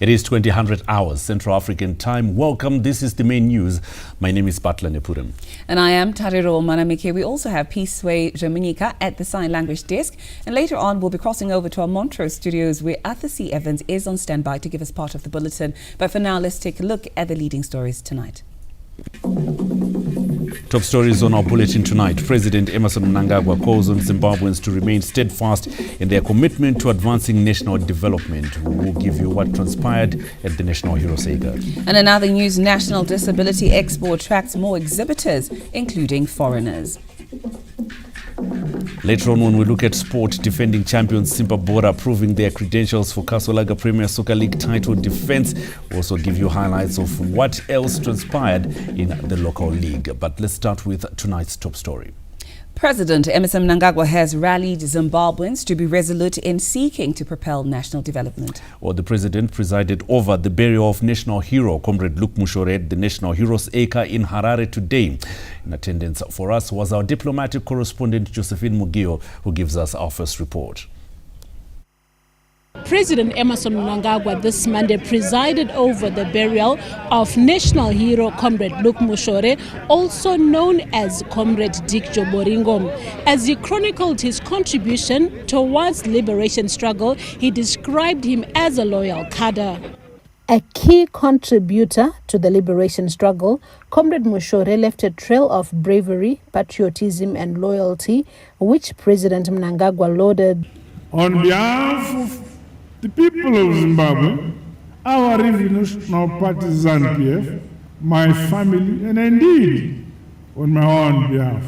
It is 2000 hours Central African time. Welcome. This is the main news. My name is Butler Nepurim. And I am Tariro Manamike. We also have Peaceway Jaminika at the Sign Language Desk. And later on, we'll be crossing over to our Montrose studios where Arthur C. Evans is on standby to give us part of the bulletin. But for now, let's take a look at the leading stories tonight. Top stories on our bulletin tonight. President Emmerson Mnangagwa calls on Zimbabweans to remain steadfast in their commitment to advancing national development. We will give you what transpired at the National Heroes Acre. And another news, National Disability Expo attracts more exhibitors, including foreigners. Later on, when we look at sport, defending champions Zimbabwe proving their credentials for Kasolaga Premier Soccer League title defense. We'll also give you highlights of what else transpired in the local league. But let's start with tonight's top story. President Emmerson Mnangagwa has rallied Zimbabweans to be resolute in seeking to propel national development. Well, the president presided over the burial of national hero Comrade Luke Mushore at the National Heroes Acre in Harare today. In attendance for us was our diplomatic correspondent Josephine Mugio, who gives us our first report. President Emmerson Mnangagwa this Monday presided over the burial of national hero Comrade Luke Mushore, also known as Comrade Dick Joboringo. As he chronicled his contribution towards liberation struggle, he described him as a loyal cadre. A key contributor to the liberation struggle, Comrade Mushore left a trail of bravery, patriotism and loyalty, which President Mnangagwa lauded. On behalf of the people of Zimbabwe, our revolutionary party ZNCC, my family, and indeed on my own behalf,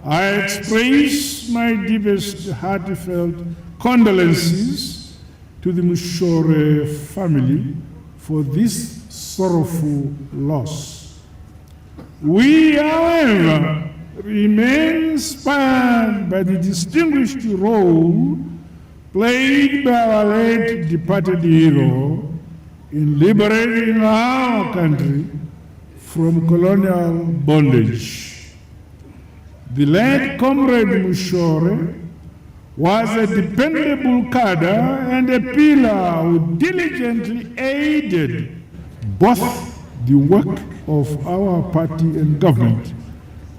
I express my deepest heartfelt condolences to the Mushore family for this sorrowful loss. We, however, remain inspired by the distinguished role played by our late departed hero in liberating our country from colonial bondage. The late Comrade Mushore was a dependable cadre and a pillar who diligently aided both the work of our party and government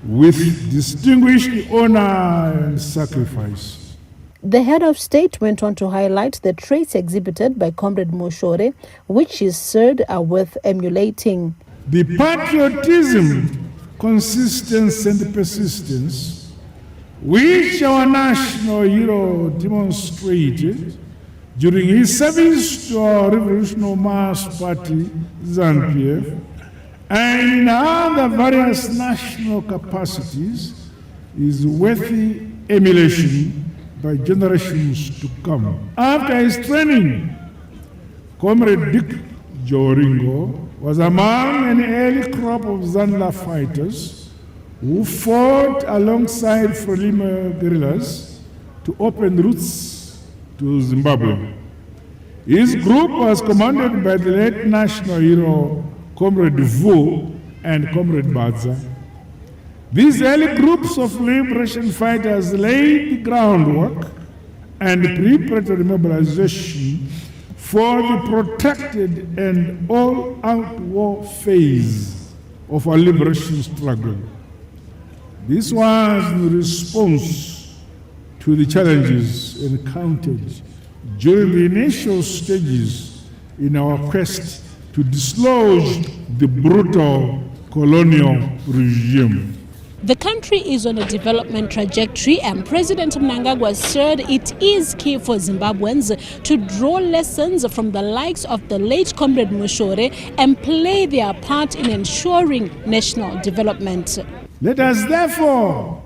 with distinguished honor and sacrifice. The head of state went on to highlight the traits exhibited by Comrade Mushore, which is said are worth emulating. The patriotism, consistency and persistence which our national hero demonstrated during his service to our revolutionary mass party, ZNCC, and in other various national capacities is worthy emulation by generations to come. After his training, Comrade Dick Joboringo was among an early crop of Zanla fighters who fought alongside Frelimo guerrillas to open routes to Zimbabwe. His group was commanded by the late national hero Comrade Vu and Comrade Badza. These early groups of liberation fighters laid the groundwork and preparatory mobilization for the protracted and all-out war phase of our liberation struggle. This was in response to the challenges encountered during the initial stages in our quest to dislodge the brutal colonial regime. The country is on a development trajectory, and President Mnangagwa said it is key for Zimbabweans to draw lessons from the likes of the late Comrade Mushore and play their part in ensuring national development. Let us therefore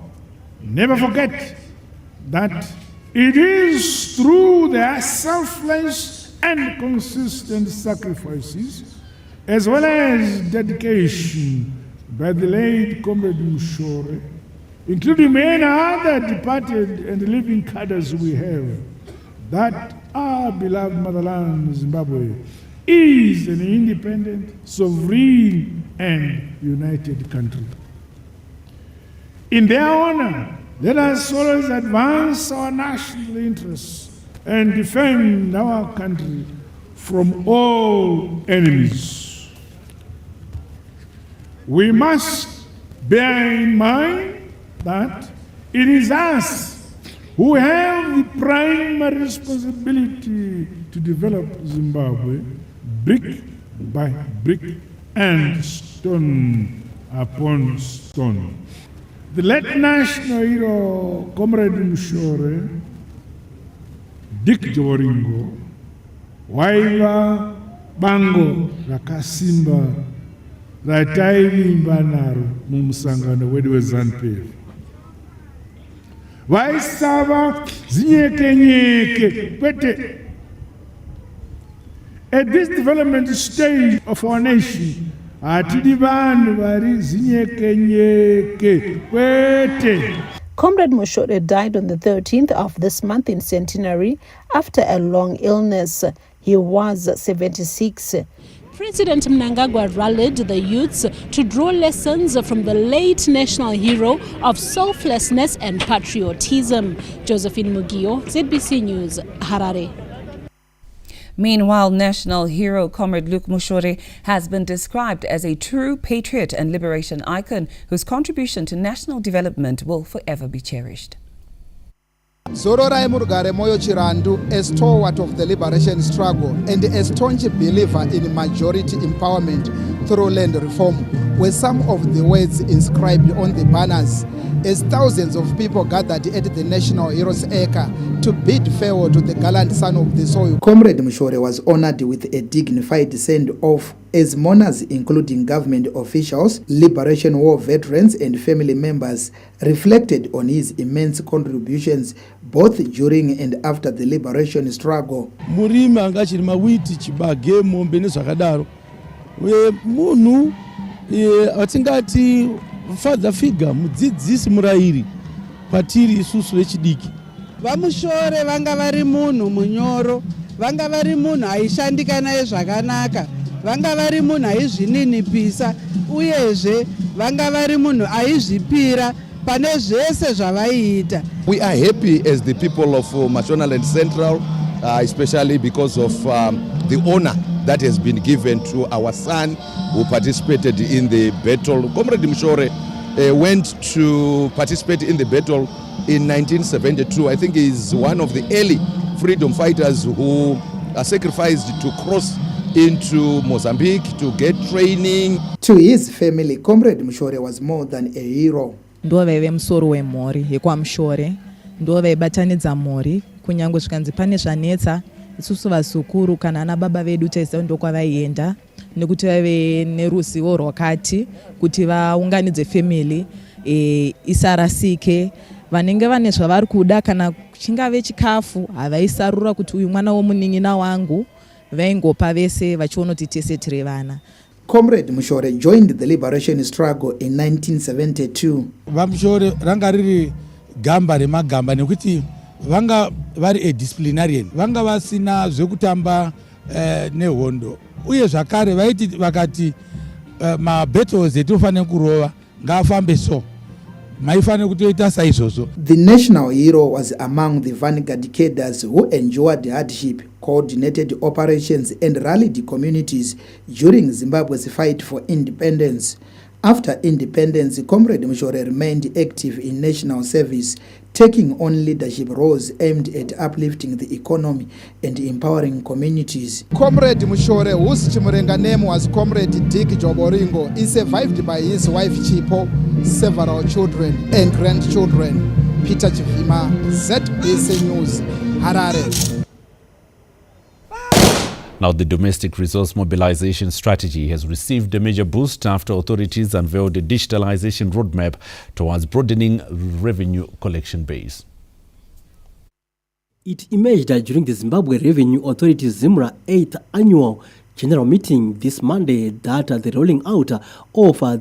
never forget that it is through their selfless and consistent sacrifices, as well as dedication by the late Comrade Mushore, including many other departed and living cadres we have, that our beloved motherland, Zimbabwe, is an independent, sovereign, and united country. In their honor, let us always advance our national interests and defend our country from all enemies. We must bear in mind that it is us who have the primary responsibility to develop Zimbabwe brick by brick and stone upon stone. The late national hero, Comrade Mushore, Dick waiva bango rakasimba rataivimba naro mumusangano wedu weZANU-PF. Vaisava zinyekenyeke kwete. At this development stage of our nation, atidi vanhu vari zinyekenyeke kwete. Comrade Mushore died on the 13th of this month in Centenary after a long illness. He was 76. President Mnangagwa rallied the youths to draw lessons from the late national hero of selflessness and patriotism. Josephine Mugio, ZBC News, Harare. Meanwhile, national hero Comrade Luke Mushore has been described as a true patriot and liberation icon whose contribution to national development will forever be cherished. Zororai Murugare Moyo Chirandu, a stalwart of the liberation struggle and a staunch believer in majority empowerment through land reform, were some of the words inscribed on the banners as thousands of people gathered at the National Heroes Acre to bid farewell to the gallant son of the soil. Comrade Mushore was honored with a dignified send-off as mourners, including government officials, Liberation War veterans and family members, reflected on his immense contributions both during and after the liberation struggle. Murimi angachirima witi chibage mombe nezvakadaro. Munhu atingati father figure mudzidzisi murairi patiri isusu vechidiki. Vamushore vanga vari munhu munyoro, vanga vari munhu aishandika naye zvakanaka, vanga vari munhu aizvininipisa, uyezve vanga vari munhu aizvipira pane zvese zvavaiita. We are happy as the people of Mashonaland Central, especially because of the honor that has been given to our son who participated in the battle. Comrade Mushore went to participate in the battle in 1972. I think he is one of the early freedom fighters who sacrificed to cross into Mozambique to get training. To his family, Comrade Mushore was more than a hero. Ndoveve musoro wemhuri yekwaMushore, ndovaibatanidza mhuri kunyange zvikanzi pane zvanetsa. Isusu vasukuru kana ana baba vedu taiziva ndokwavaienda nekuti vaive neruzivo rwakati kuti vaunganidze family isarasike. Vanenge vane zvavari kuda kana chingave chikafu havaisarura kuti uyu mwana womunin'ina wangu, vaingopa vese vachiona kuti tese tiri vana. Comrade Mushore joined the liberation struggle in 1972. Vamushore ranga riri gamba remagamba nekuti vanga vari a disciplinarian, vanga vasina zvekutamba nehondo, uye zvakare vaiti vakati mabattles etinofanira kurova ngaafambe so maifanira kutoita saizvozvo. The national hero was among the vanguard cadres who endured hardship, coordinated operations and rallied communities during Zimbabwe's fight for independence. After independence, Comrade Mushore remained active in national service, taking on leadership roles aimed at uplifting the economy and empowering communities. Comrade Mushore, whose Chimurenga name was Comrade Dick Joboringo, is survived by his wife Chipo, several children and grandchildren. Peter Chivima, ZBC News, Harare. Now, the domestic resource mobilization strategy has received a major boost after authorities unveiled a digitalization roadmap towards broadening revenue collection base. It emerged during the Zimbabwe Revenue Authority's ZIMRA 8th annual general meeting this Monday that the rolling out of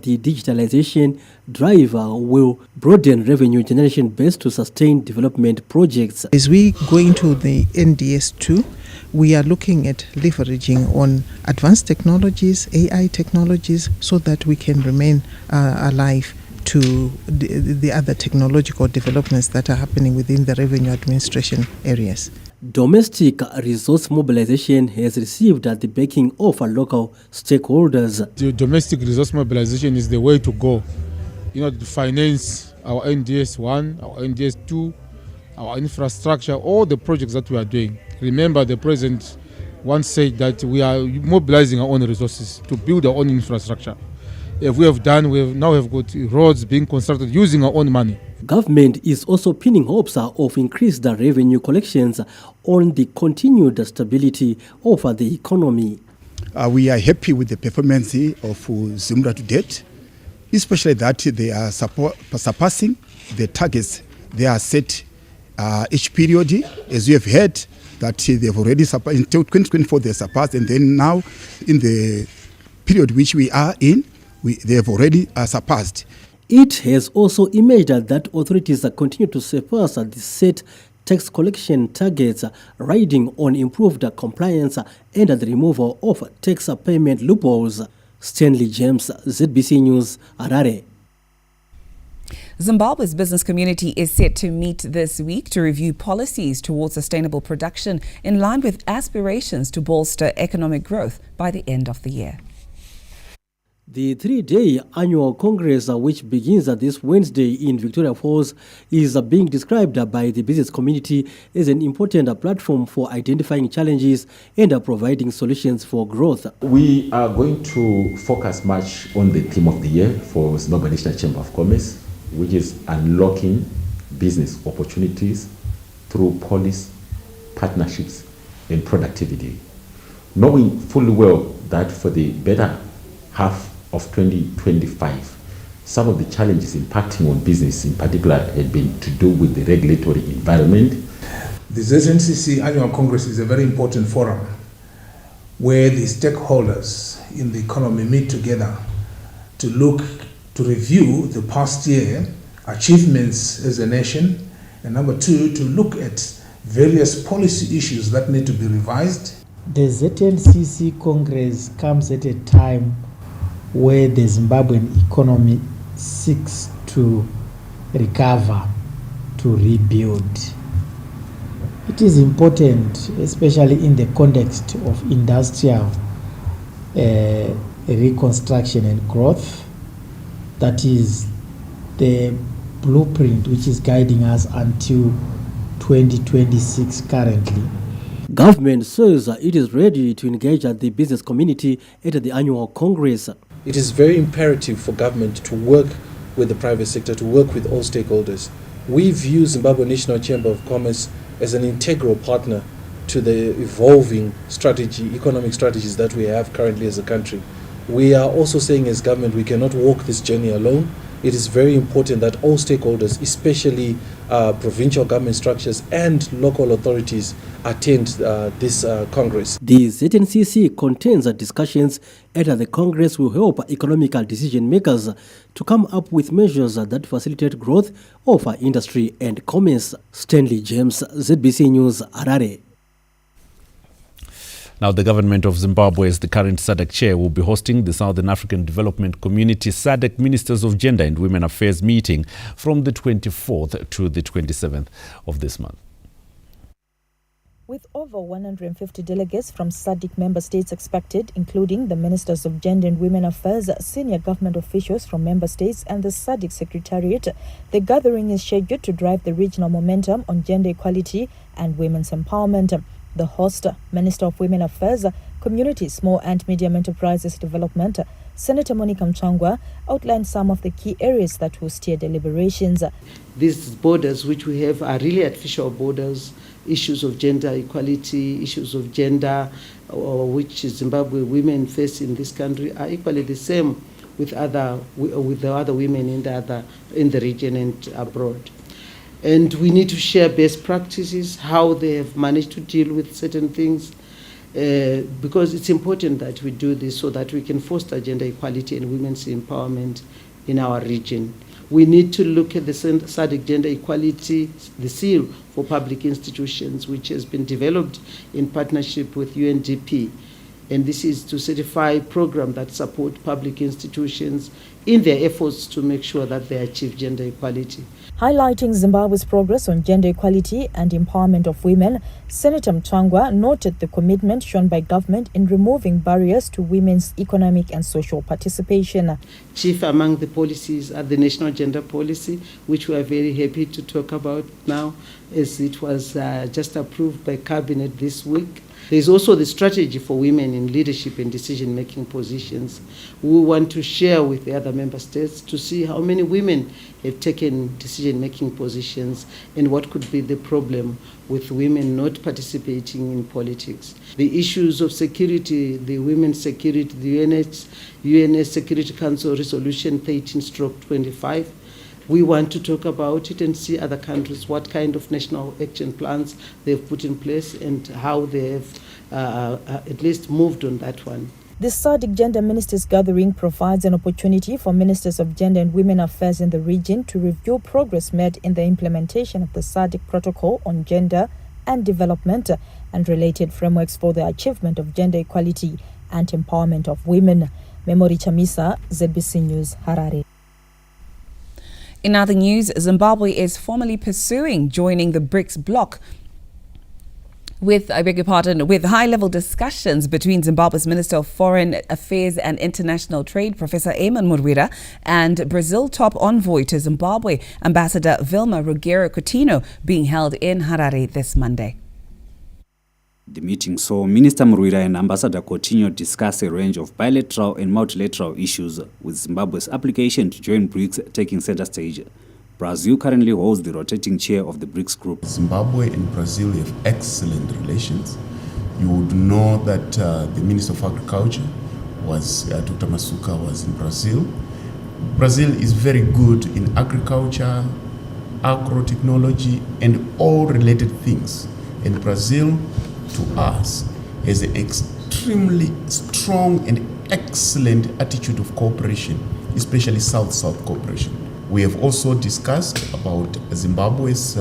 the digitalization drive will broaden revenue generation base to sustain development projects. As we go into the NDS2, we are looking at leveraging on advanced technologies, AI technologies, so that we can remain alive to the other technological developments that are happening within the revenue administration areas. Domestic resource mobilization has received the backing of local stakeholders. The domestic resource mobilization is the way to go, to finance our NDS 1, our NDS 2, our infrastructure, all the projects that we are doing. Remember, the president once said that we are mobilizing our own resources to build our own infrastructure. If we have done, now have got roads being constructed using our own money. Government is also pinning hopes of increased revenue collections on the continued stability of the economy. We are happy with the performance of Zimbabwe to date, especially that they are surpassing the targets they are set each period. As you have heard, that they have already surpassed, in 2024 they surpassed, and then now in the period which we are in, they have already surpassed. It has also emerged that authorities continue to surpass the set tax collection targets, riding on improved compliance and the removal of tax payment loopholes. Stanley James, ZBC News, Harare. Zimbabwe's business community is set to meet this week to review policies towards sustainable production in line with aspirations to bolster economic growth by the end of the year. The three-day annual Congress, which begins this Wednesday in Victoria Falls, is being described by the business community as an important platform for identifying challenges and providing solutions for growth. We are going to focus much on the theme of the year for Zimbabwe National Chamber of Commerce, which is unlocking business opportunities through policy, partnerships, and productivity. Knowing fully well that for the better half of 2025, some of the challenges impacting on business in particular had been to do with the regulatory environment. The ZNCC Annual Congress is a very important forum where the stakeholders in the economy meet together to review the past year achievements as a nation, and number two, to look at various policy issues that need to be revised. The ZNCC Congress comes at a time where the Zimbabwean economy seeks to recover, to rebuild. It is important, especially in the context of industrial reconstruction and growth. That is the blueprint which is guiding us until 2026 currently. Government says it is ready to engage the business community at the annual Congress. It is very imperative for government to work with the private sector, to work with all stakeholders. We view Zimbabwe National Chamber of Commerce as an integral partner to the evolving economic strategies that we have currently as a country. We are also saying as government we cannot walk this journey alone. It is very important that all stakeholders, especially provincial government structures and local authorities, attend this Congress. The ZNCC contains discussions at the Congress will help economical decision makers to come up with measures that facilitate growth of industry and commerce. Stanley James, ZBC News, Harare. Now, the government of Zimbabwe, as the current SADC chair, will be hosting the Southern African Development Community SADC Ministers of Gender and Women Affairs meeting from the 24th to the 27th of this month. With over 150 delegates from SADC member states expected, including the Ministers of Gender and Women Affairs, senior government officials from member states and the SADC Secretariat, the gathering is scheduled to drive the regional momentum on gender equality and women's empowerment. The host, Minister of Women Affairs, Community, Small and Medium Enterprises Development, Senator Monica Mchangwa, outlined some of the key areas that will steer deliberations. These borders which we have are really artificial borders. Issues of gender equality, issues of gender, which Zimbabwe women face in this country, are equally the same with the other women in the region and abroad. And we need to share best practices, how they have managed to deal with certain things, because it's important that we do this so that we can foster gender equality and women's empowerment in our region. We need to look at the SADC Gender Equality, the seal for public institutions, which has been developed in partnership with UNDP. And this is to certify programs that support public institutions in their efforts to make sure that they achieve gender equality. Highlighting Zimbabwe's progress on gender equality and empowerment of women, Senator Mtwangwa noted the commitment shown by government in removing barriers to women's economic and social participation. Chief among the policies are the National Gender Policy, which we are very happy to talk about now, as it was just approved by Cabinet this week. There is also the strategy for women in leadership and decision-making positions. We want to share with the other member states to see how many women have taken decision-making positions and what could be the problem with women not participating in politics. The issues of security, the women's security, the UN Security Council Resolution 13/25, we want to talk about it and see other countries what kind of national action plans they've put in place and how they have at least moved on that one. The SADC Gender Ministers Gathering provides an opportunity for Ministers of Gender and Women Affairs in the region to review progress made in the implementation of the SADC Protocol on Gender and Development and related frameworks for the achievement of gender equality and empowerment of women. Memory Chamisa, ZBC News, Harare. In other news, Zimbabwe is formally pursuing joining the BRICS bloc with high-level discussions between Zimbabwe's Minister of Foreign Affairs and International Trade, Professor Eamon Murwira, and Brazil top envoy to Zimbabwe, Ambassador Vilma Ruggiero Coutinho, being held in Harare this Monday. The meeting saw Minister Murwira and Ambassador Coutinho discuss a range of bilateral and multilateral issues, with Zimbabwe's application to join BRICS taking center stage. Brazil currently holds the rotating chair of the BRICS group. Zimbabwe and Brazil have excellent relations. You would know that the Minister of Agriculture Dr. Masuka was in Brazil. Brazil is very good in agriculture, agro-technology, and all related things. And Brazil, to us, has an extremely strong and excellent attitude of cooperation, especially South-South cooperation. We have also discussed about Zimbabwe's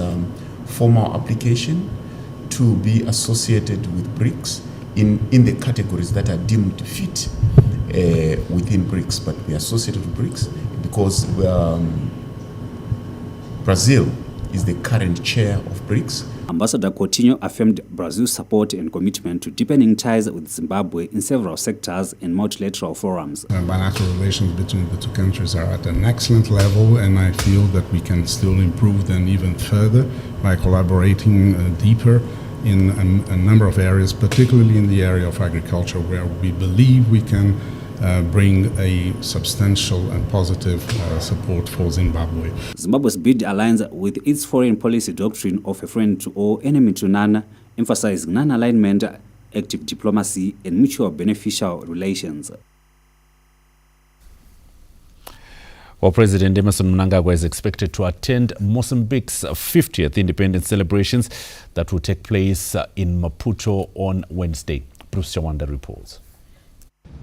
formal application to be associated with BRICS in the categories that are deemed fit within BRICS, but we are associated with BRICS because Brazil is the current chair of BRICS. Ambassador Coutinho affirmed Brazil's support and commitment to deepening ties with Zimbabwe in several sectors and multilateral forums. Bilateral relations between the two countries are at an excellent level, and I feel that we can still improve them even further by collaborating deeper in a number of areas, particularly in the area of agriculture, where we believe we can bring a substantial and positive support for Zimbabwe. Zimbabwe's bid aligns with its foreign policy doctrine of a friend to all, enemy to none, emphasizing non-alignment, active diplomacy, and mutual beneficial relations. Well, President Emmerson Mnangagwa is expected to attend Mozambique's 50th independence celebrations that will take place in Maputo on Wednesday. Bruce Chawanda reports.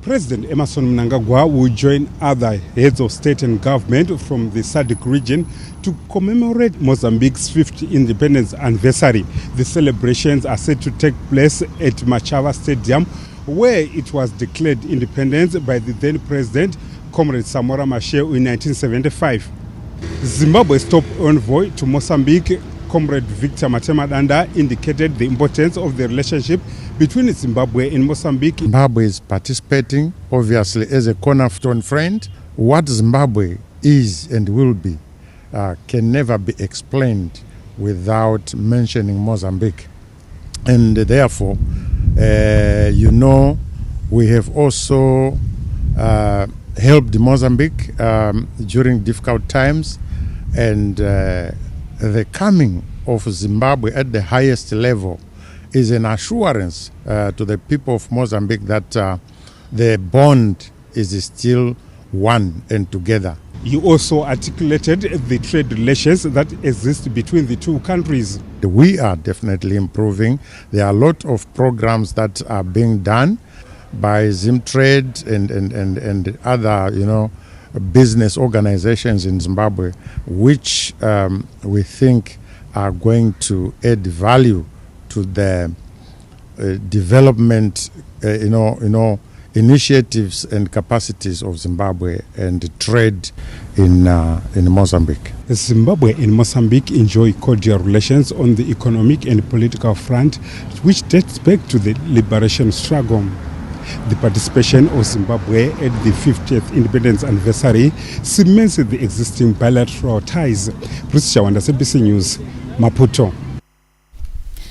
President Emmerson Mnangagwa will join other heads of state and government from the SADC region to commemorate Mozambique's 50th independence anniversary. The celebrations are set to take place at Machava Stadium, where it was declared independence by the then president, Comrade Samora Machel, in 1975. Zimbabwe's top envoy to Mozambique, Comrade Victor Matemadanda, indicated the importance of the relationship between Zimbabwe and Mozambique. Zimbabwe is participating, obviously, as a cornerstone friend. What Zimbabwe is and will be can never be explained without mentioning Mozambique. And therefore, we have also helped Mozambique during difficult times, and the coming of Zimbabwe at the highest level is an assurance to the people of Mozambique that the bond is still one and together. You also articulated the trade relations that exist between the two countries. We are definitely improving. There are a lot of programs that are being done by Zimtrade and other, business organizations in Zimbabwe, which we think are going to add value to the development initiatives and capacities of Zimbabwe and trade in Mozambique. Zimbabwe and Mozambique enjoy cordial relations on the economic and political front, which dates back to the liberation struggle. The participation of Zimbabwe at the 50th independence anniversary cements the existing bilateral ties. Bruce Chawanda, ZNCC News, Maputo.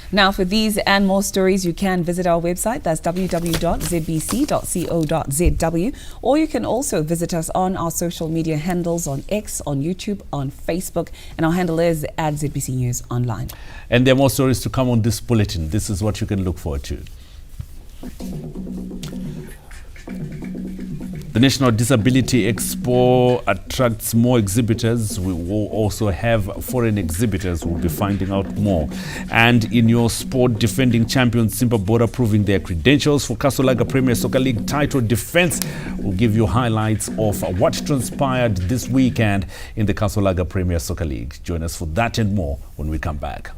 Now, for these and more stories, you can visit our website. That's www.zbc.co.zw. Or you can also visit us on our social media handles on X, on YouTube, on Facebook. And our handle is @ZBC News Online. And there are more stories to come on this bulletin. This is what you can look forward to. The National Disability Expo attracts more exhibitors. We will also have foreign exhibitors. We'll be finding out more. And in your sport, defending champions Zimbabwe proving their credentials for Kasolaga Premier Soccer League title defense. We'll give you highlights of what transpired this weekend in the Kasolaga Premier Soccer League. Join us for that and more when we come back.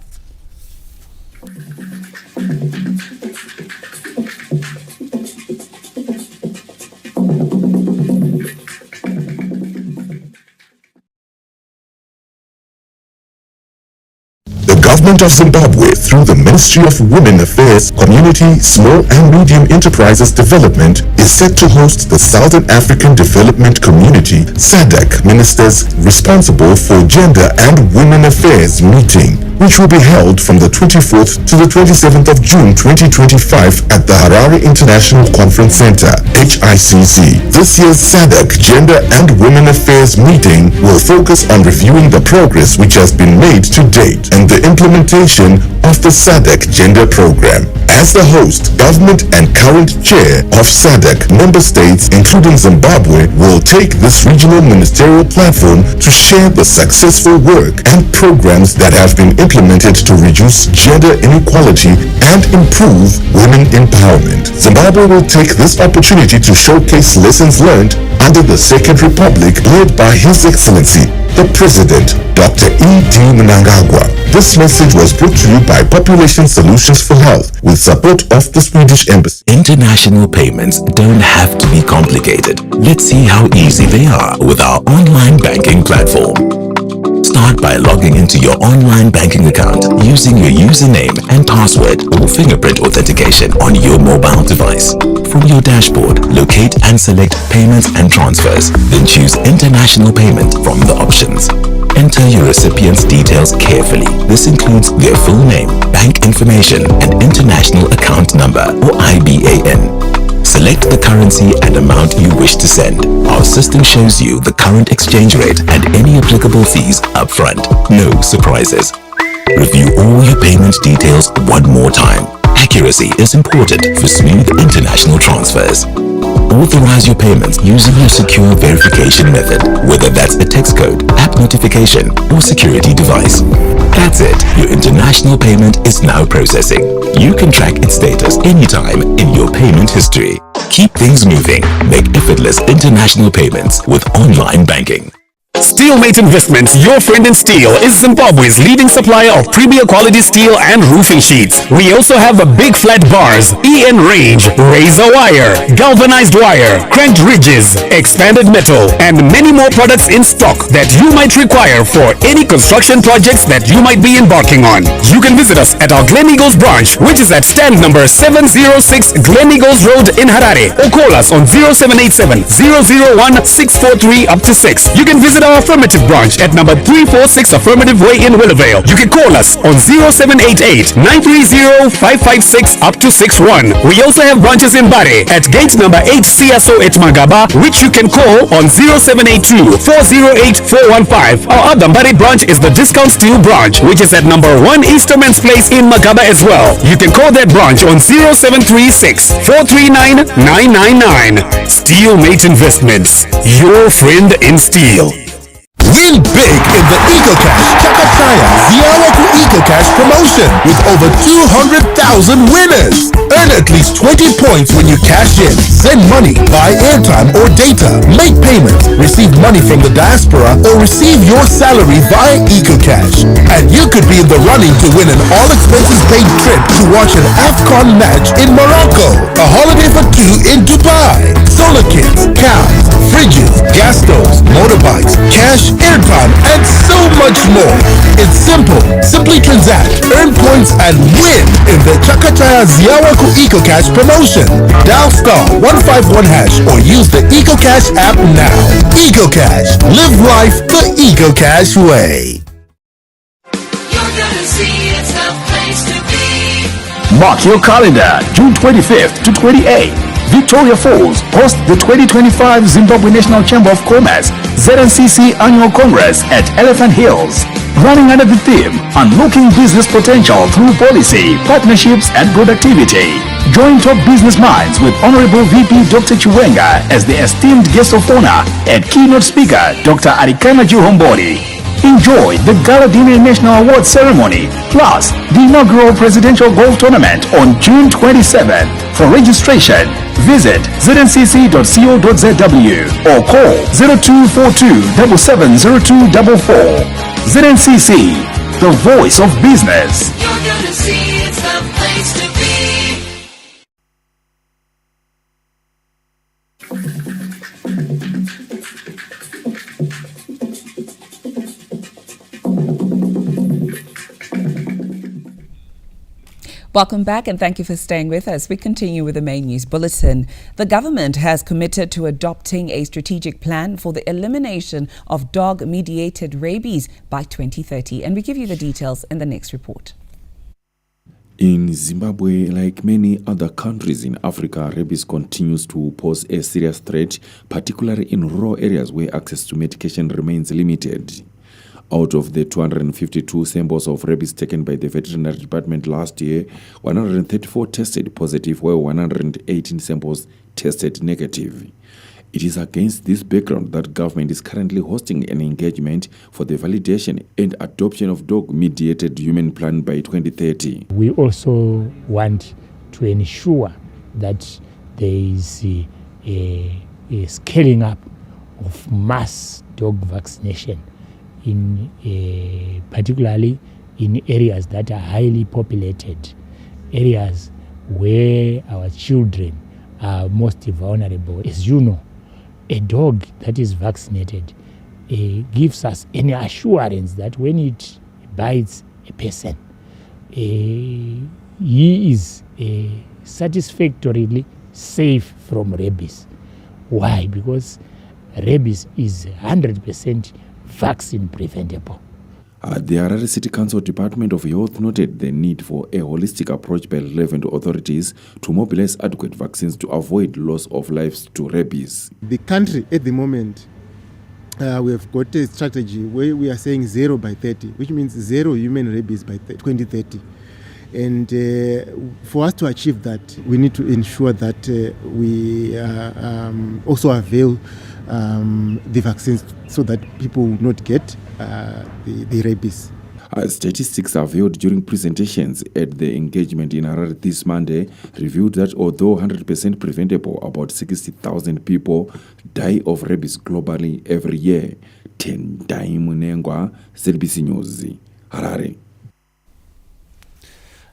The government of Zimbabwe, through the Ministry of Women Affairs, Community, Small and Medium Enterprises Development, is set to host the Southern African Development Community (SADC) ministers responsible for Gender and Women Affairs meeting, which will be held from the 24th to the 27th of June 2025 at the Harare International Conference Center, HICC. This year's SADC Gender and Women Affairs meeting will focus on reviewing the progress which has been made to date and the implementation of the SADC Gender Program. As the host, government and current chair of SADC, member states, including Zimbabwe, will take this regional ministerial platform to share the successful work and programs that have been implemented to reduce gender inequality and improve women empowerment. Zimbabwe will take this opportunity to showcase lessons learned under the Second Republic led by His Excellency, the President, Dr. E.D. Mnangagwa. This message was brought to you by Population Solutions for Health with support of the Swedish Embassy. International payments don't have to be complicated. Let's see how easy they are with our online banking platform. Start by logging into your online banking account using your username and password or fingerprint authentication on your mobile device. From your dashboard, locate and select Payments and Transfers, then choose International Payment from the options. Enter your recipient's details carefully. This includes their full name, bank information, and international account number or IBAN. Select the currency and amount you wish to send. Our system shows you the current exchange rate and any applicable fees upfront. No surprises. Review all your payment details one more time. Accuracy is important for smooth international transfers. Authorize your payments using your secure verification method, whether that's a text code, app notification, or security device. That's it. Your international payment is now processing. You can track its status anytime in your payment history. Keep things moving. Make effortless international payments with online banking. Steelmate Investments, your friend in steel, is Zimbabwe's leading supplier of premier quality steel and roofing sheets. We also have big flat bars, EN range, razor wire, galvanized wire, cranked ridges, expanded metal, and many more products in stock that you might require for any construction projects that you might be embarking on. You can visit us at our Glen Eagles branch, which is at stand number 706 Glen Eagles Road in Harare, or call us on 0787 001 643 up to 6. You can visit our Affirmative branch at number 346 Affirmative Way in Willowvale. You can call us on 0788 930 556 up to 61. We also have branches in Bari at gate number 8 CSO at Magaba, which you can call on 0782 408 415. Our other Bari branch is the Discount Steel branch, which is at number 1 Easterman's Place in Magaba as well. You can call that branch on 0736 439 999. Steelmate Investments, your friend in steel. Win big in the Eagle Cash Jackpot Chakataya Ziawaku EcoCash promotion with over 200,000 winners. Earn at least 20 points when you cash in, send money, buy airtime or data, make payments, receive money from the diaspora, or receive your salary via EcoCash. And you could be in the running to win an all-expenses-paid trip to watch an AFCON match in Morocco, a holiday for two in Dubai, solar kits, cows, fridges, gas stoves, motorbikes, cash, airtime, and so much more. It's simple. Simply transact, earn points, and win in the Chakataya Ziawaku EcoCash promotion. Dial *151# or use the EcoCash app now. EcoCash. Live life the EcoCash way. You're gonna see it's the place to be. Mark your calendar, June 25th to 28th. Victoria Falls hosts the 2025 Zimbabwe National Chamber of Commerce ZNCC Annual Congress at Elephant Hills. Running under the theme, Unlocking Business Potential Through Policy, Partnerships and Productivity. Join top business minds with Honorable VP Dr. Chiwenga as the esteemed guest of honor and keynote speaker Dr. Arikana Juhombori. Enjoy the Gala Dinner National Award Ceremony plus the inaugural Presidential Golf Tournament on June 27th. For registration, visit zncc.co.zw or call 0242 770244. ZNCC, the voice of business. You're gonna see it's the place to be. Welcome back and thank you for staying with us. We continue with the main news bulletin. The government has committed to adopting a strategic plan for the elimination of dog-mediated rabies by 2030. And we give you the details in the next report. In Zimbabwe, like many other countries in Africa, rabies continues to pose a serious threat, particularly in rural areas where access to medication remains limited. Out of the 252 samples of rabies taken by the veterinary department last year, 134 tested positive, while 118 samples tested negative. It is against this background that government is currently hosting an engagement for the validation and adoption of dog-mediated human plan by 2030. We also want to ensure that there is a scaling up of mass dog vaccination, particularly in areas that are highly populated, areas where our children are most vulnerable. As you know, a dog that is vaccinated gives us an assurance that when it bites a person, he is satisfactorily safe from rabies. Why? Because rabies is 100% vaccine preventable. The Harare City Council Department of Health noted the need for a holistic approach by relevant authorities to mobilize adequate vaccines to avoid loss of lives to rabies. The country at the moment, we have got a strategy where we are saying 0 by 30, which means 0 human rabies by 2030. And for us to achieve that, we need to ensure that we also avail the vaccines so that people will not get the rabies. Statistics revealed during presentations at the engagement in Harare this Monday revealed that although 100% preventable, about 60,000 people die of rabies globally every year. Tendai Munengwa, ZNCC News, Harare.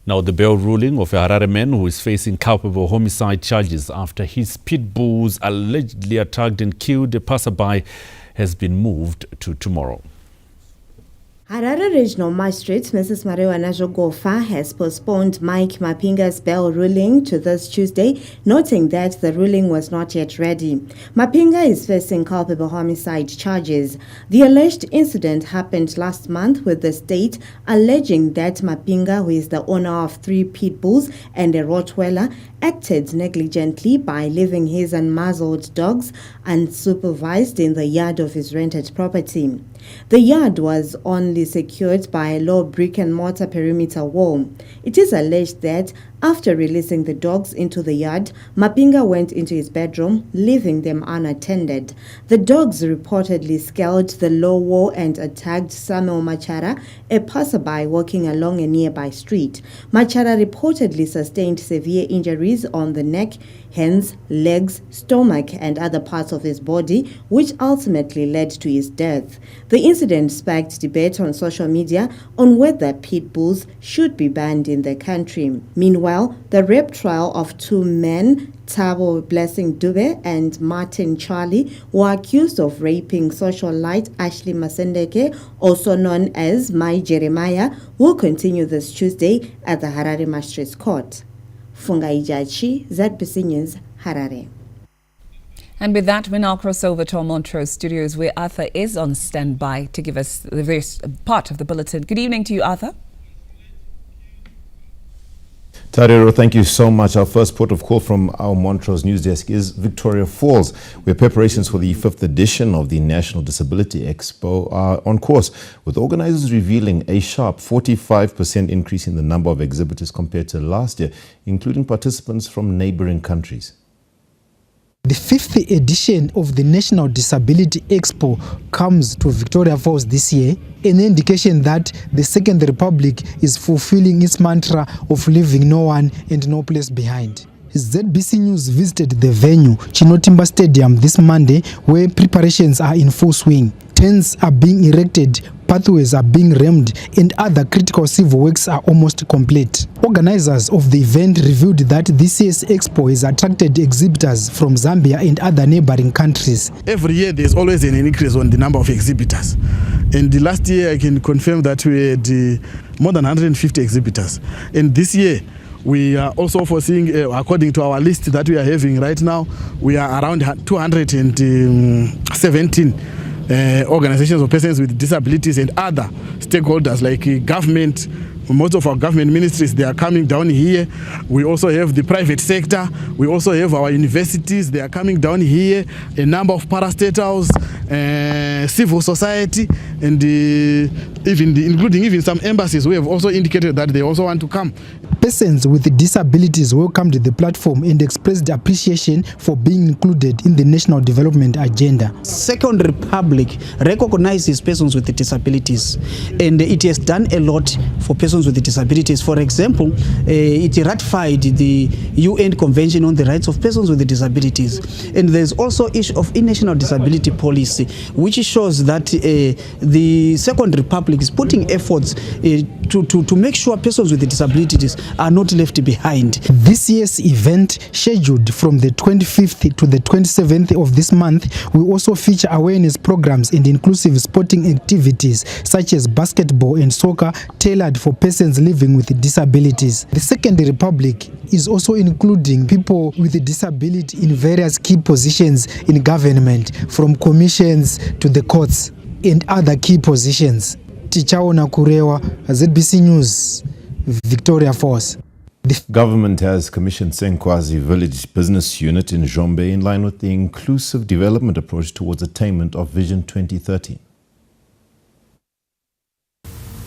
Now, the bail ruling of a Harare man who is facing culpable homicide charges after his pit bulls allegedly attacked and killed a passerby has been moved to tomorrow. Harare Regional Magistrate Mrs. Marewa Najogofa has postponed Mike Mapinga's bail ruling to this Tuesday, noting that the ruling was not yet ready. Mapinga is facing culpable homicide charges. The alleged incident happened last month, with the state alleging that Mapinga, who is the owner of 3 pit bulls and a Rottweiler, acted negligently by leaving his unmuzzled dogs unsupervised in the yard of his rented property. The yard was only secured by a low brick and mortar perimeter wall. It is alleged that After releasing the dogs into the yard, Mapinga went into his bedroom, leaving them unattended. The dogs reportedly scaled the low wall and attacked Samuel Machara, a passerby walking along a nearby street. Machara reportedly sustained severe injuries on the neck, hands, legs, stomach and other parts of his body, which ultimately led to his death. The incident sparked debate on social media on whether pit bulls should be banned in the country. Meanwhile, the rape trial of two men, Thabo Blessing Dube and Martin Charlie, were accused of raping socialite Ashley Masendeke, also known as Mai Jeremiah, will continue this Tuesday at the Harare Magistrates Court. Funga Ijachi, ZBC News, Harare. And with that, we now cross over to our Montrose studios where Arthur is on standby to give us the various part of the bulletin. Good evening to you, Arthur. Tariro, thank you so much. Our first port of call from our Montrose news desk is Victoria Falls, where preparations for the 5th edition of the National Disability Expo are on course, with organizers revealing a sharp 45% increase in the number of exhibitors compared to last year, including participants from neighboring countries. The 5th edition of the National Disability Expo comes to Victoria Falls this year, an indication that the Second Republic is fulfilling its mantra of leaving no one and no place behind. ZBC News visited the venue, Chinotimba Stadium, this Monday, where preparations are in full swing. Tents are being erected, pathways are being rammed, and other critical civil works are almost complete. Organizers of the event revealed that this year's expo has attracted exhibitors from Zambia and other neighboring countries. Every year there's always an increase on the number of exhibitors. And the last year I can confirm that we had more than 150 exhibitors. And this year we are also foreseeing, according to our list that we are having right now, we are around 217 organizations of persons with disabilities and other stakeholders like government. Most of our government ministries, they are coming down here. We also have the private sector. We also have our universities. They are coming down here. A number of parastatals, civil society, and including even some embassies who have also indicated that they also want to come. Persons with disabilities welcomed the platform and expressed appreciation for being included in the National Development Agenda. Second Republic recognizes persons with disabilities, and it has done a lot for persons with disabilities. For example, it ratified the UN Convention on the Rights of Persons with Disabilities, and there's also issue of a national disability policy, which shows that the Second Republic is putting efforts to make sure persons with disabilities are not left behind. This year's event, scheduled from the 25th to the 27th of this month, will also feature awareness programs and inclusive sporting activities such as basketball and soccer tailored for persons living with disabilities. The Second Republic is also including people with a disability in various key positions in government, from commissions to the courts and other key positions. Tichaona Kurewa, ZBC News, Victoria Falls. The government has commissioned Senkwazi Village Business Unit in Zombe in line with the inclusive development approach towards attainment of Vision 2030.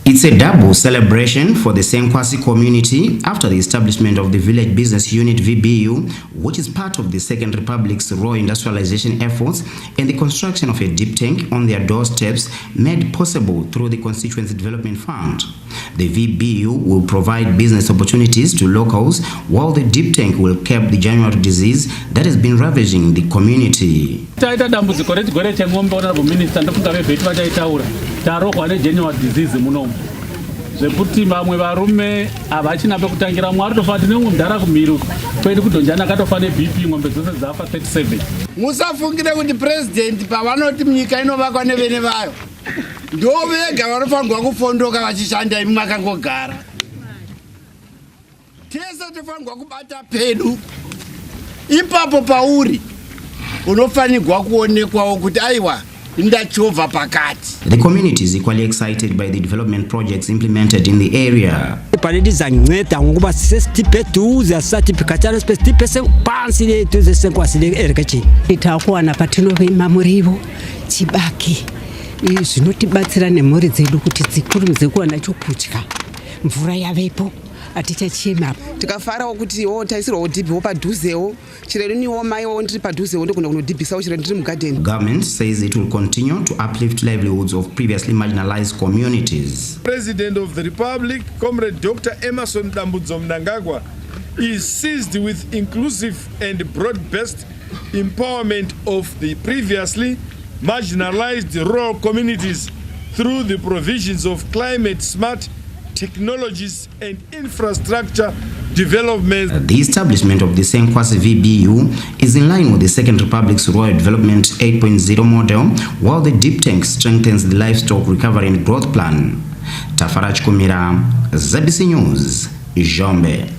It's a double celebration for the Senkwasi community after the establishment of the Village Business Unit VBU, which is part of the Second Republic's raw industrialization efforts, and the construction of a deep tank on their doorsteps made possible through the Constituency Development Fund. The VBU will provide business opportunities to locals, while the deep tank will curb the January disease that has been ravaging the community. Zvekuti vamwe varume avachina pekutangira mwari tofati nemundara kumiru kwedu kudonjana katofane BP ngombe dzose dzafa 37. Musafungire kuti president pavanoti nyika inovakwa nevene vayo ndo vega vanofanirwa kufondoka vachishanda imi makangogara. Tese tofanirwa kubata pedu ipapo pauri unofanirwa kuonekwawo kuti aiwa. The community is equally excited by the development projects implemented in the area. atichachema tikafarawo kuti taisirwawo dhibhiwo padhuzewo chirero niwo maiwo ndiri padhuzewo ndogona kunodhibhisawo chirero ndiri mugadheni. Government says it will continue to uplift livelihoods of previously marginalized communities. President of the Republic, Comrade Dr. Emerson Dambudzo Mnangagwa, is seized with inclusive and broad-based empowerment of the previously marginalized rural communities through the provisions of climate-smart technologies and infrastructure development. The establishment of the Senkwasi VBU is in line with the Second Republic's Rural Development 8.0 model, while the deep tank strengthens the livestock recovery and growth plan. Tafaraj Kumira, ZNCC News, Jombe.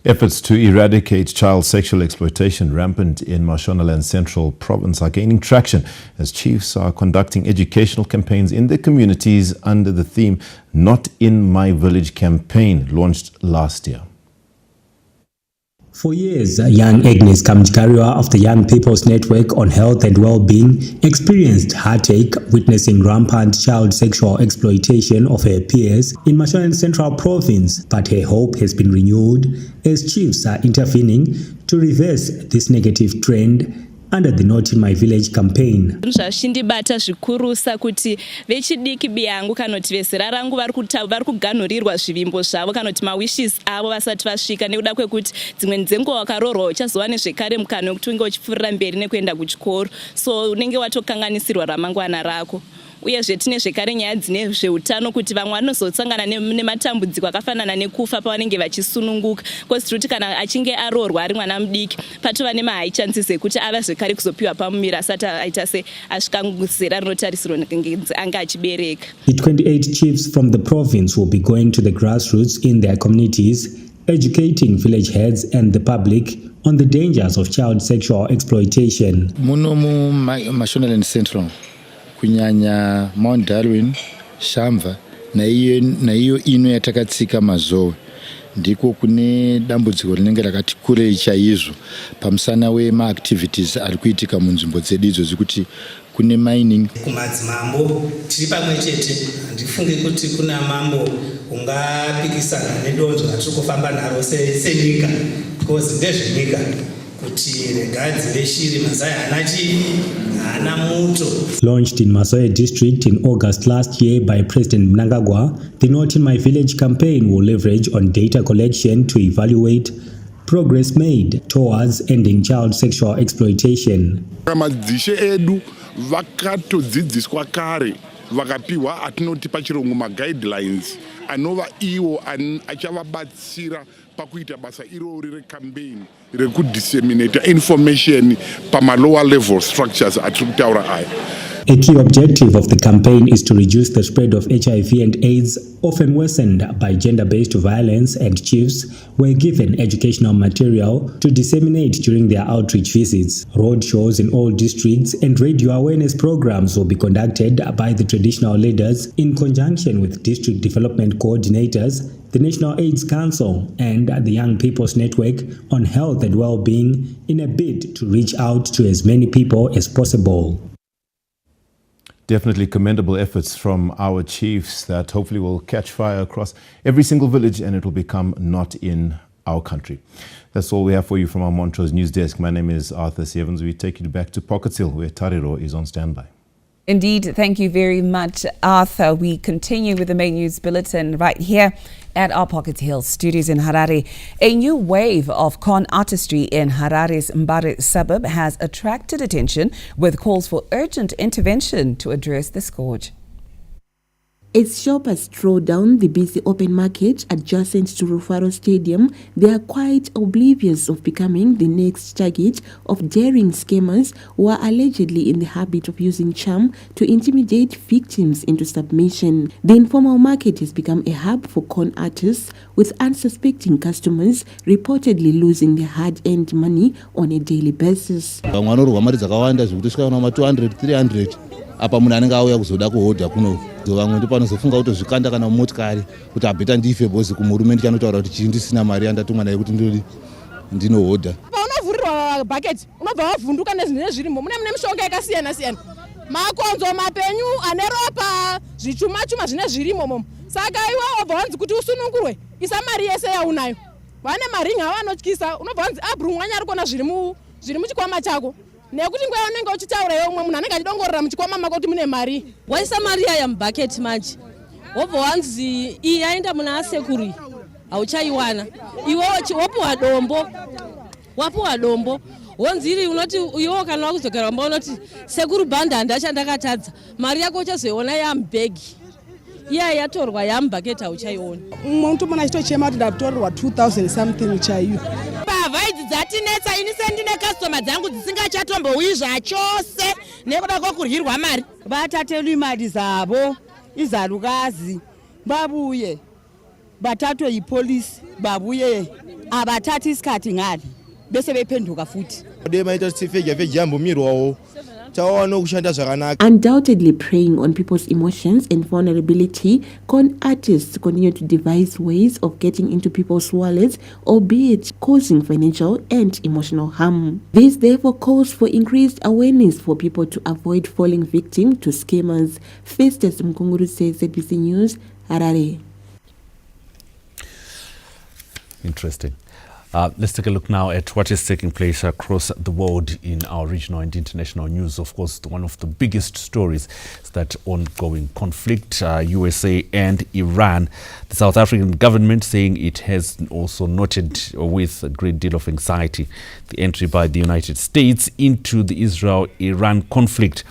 Efforts to eradicate child sexual exploitation rampant in Mashonaland Central Province are gaining traction as chiefs are conducting educational campaigns in their communities under the theme Not in My Village campaign launched last year. For years, young Agnes Kamjkarua of the Young People's Network on Health and Well-being experienced heartache witnessing rampant child sexual exploitation of her peers in Mashonaland Central Province, but her hope has been renewed as chiefs are intervening to reverse this negative trend under the Not in My Village campaign. Zvashindibata zvikurusa kuti vechidiki biyangu kanoti vezera rangu vari kuganhurirwa zvivimbo zvavo kanoti mawishes avo vasati vasvika nekuda kwekuti dzimwe dzenguva wakarorwa uchazowa nezvekare mukana wekuti unge uchipfuurira mberi nekuenda kuchikoro, so unenge watokanganisirwa ramangwana rako. Uyezve tine zvekare nyaya dzine zveutano kuti vamwe vanozosangana nematambudziko akafanana nekufa pavanenge vachisununguka, kozi kuti kana achinge aroorwa ari mwana mudiki patova nemahigh chances ekuti ava zvekare kuzopiwa pamumira asati aita se asvika zera rinotarisirwa anga achibereka. The 28 chiefs from the province will be going to the grassroots in their communities, educating village heads and the public on the dangers of child sexual exploitation. Muno mu Mashonaland Central kunyanya Mount Darwin, Shamva na iyo ino yatakatsika mazowe ndiko kune dambudziko rinenge rakati kurei chaizvo pamusana wema-activities ari kuitika munzvimbo dzedu idzo zikuti kune mining. Kumadzimambo tiri pamwe chete, handifunge kuti kuna mambo ungapikisana nedonzvo ratiri kufamba naro senyika, because ndezvenyika kuti regadzi veshiri mazai hana chii hana muto. Launched in Masoe district in August last year by President Mnangagwa, the Not in My Village campaign will leverage on data collection to evaluate progress made towards ending child sexual exploitation. Madzishe edu vakatodzidziswa kare vakapiwa atinoti pachirungu ma-guidelines anova iwo achavabatsira pakuita basa irori recampaign rekudisseminata information pama-lower level structures atiri kutaura aya. A key objective of the campaign is to reduce the spread of HIV and AIDS, often worsened by gender-based violence, and chiefs were given educational material to disseminate during their outreach visits. Road shows in all districts and radio awareness programs will be conducted by the traditional leaders in conjunction with district development coordinators, the National AIDS Council, and the Young People's Network on Health and Well-being in a bid to reach out to as many people as possible. Definitely commendable efforts from our chiefs that hopefully will catch fire across every single village and it will become not in our country. That's all we have for you from our Montrose News Desk. My name is Arthur Evans. We take you back to Pockets Hill where Tariro is on standby. Indeed, thank you very much, Arthur. We continue with the main news bulletin right here at our Pocket Hill studios in Harare. A new wave of con artistry in Harare's Mbare suburb has attracted attention with calls for urgent intervention to address the scourge. As shoppers stroll down the busy open market adjacent to Rufaro Stadium, they are quite oblivious of becoming the next target of daring scammers who are allegedly in the habit of using charm to intimidate victims into submission. The informal market has become a hub for con artists, with unsuspecting customers reportedly losing their hard-earned money on a daily basis. apa munhu anenge auya kuzoda kuhodha kuno vamwe ndipo panozofunga kuti zvikanda kana mumotikari kuti abheta ndife bhozi kumurume ndichanotaura kuti chii ndisina mari yandatumwa naye kuti ndinohodha. Paunovhurirwa bhaketi unobva wavhunduka nezvinenge zvirimo, mune mishonga yakasiyana siyana makonzo mapenyu ane ropa zvichuma chuma zvine zvirimo momo saka iwe wabva wanzi kuti usunungurwe isa mari yese yaunayo vane maringi avanotyisa unobva wanzi abru mwanya ari kuona zviri muchikwama chako nekuti nguva unenge uchitaura iwe umwe munhu anenge achidongorera muchikwama mako kuti mune mari waisa mari yaya mubhaketi manje wobva wanzi iyi yaenda muna asekuru hauchaiwana iwe wapuwa dombo wonzi iri unoti iwo kana wakuzogara wamba unoti sekuru bhanda handachandakatadza mari yako uchazoiona yamubhegi iya yatorwa yamubhaketi hauchaiona muntu muna chitochema kuti ndatorerwa 2000 something chaiyo mbavha idzi dzatinetsa ini sendine kastoma dzangu dzisingachatombowi zvachose nekuda kwokuryirwa mari vatatelwi mari zavo izarukazi vabuye vatatwe yipolisi vabuye avatati isikati ngani bese vephenduka futhi demaita sifeja mbumirwawo tawana kushanda zvakanaka. Undoubtedly preying on people's emotions and vulnerability, con artists continue to devise ways of getting into people's wallets, albeit causing financial and emotional harm. This therefore calls for increased awareness for people to avoid falling victim to scammers. Festus Mkunguru says, ZNCC News, Harare. Interesting. Let's take a look now at what is taking place across the world in our regional and international news. Of course, one of the biggest stories is that ongoing conflict, USA and Iran. The South African government saying it has also noted with a great deal of anxiety the entry by the United States into the Israel-Iran conflict.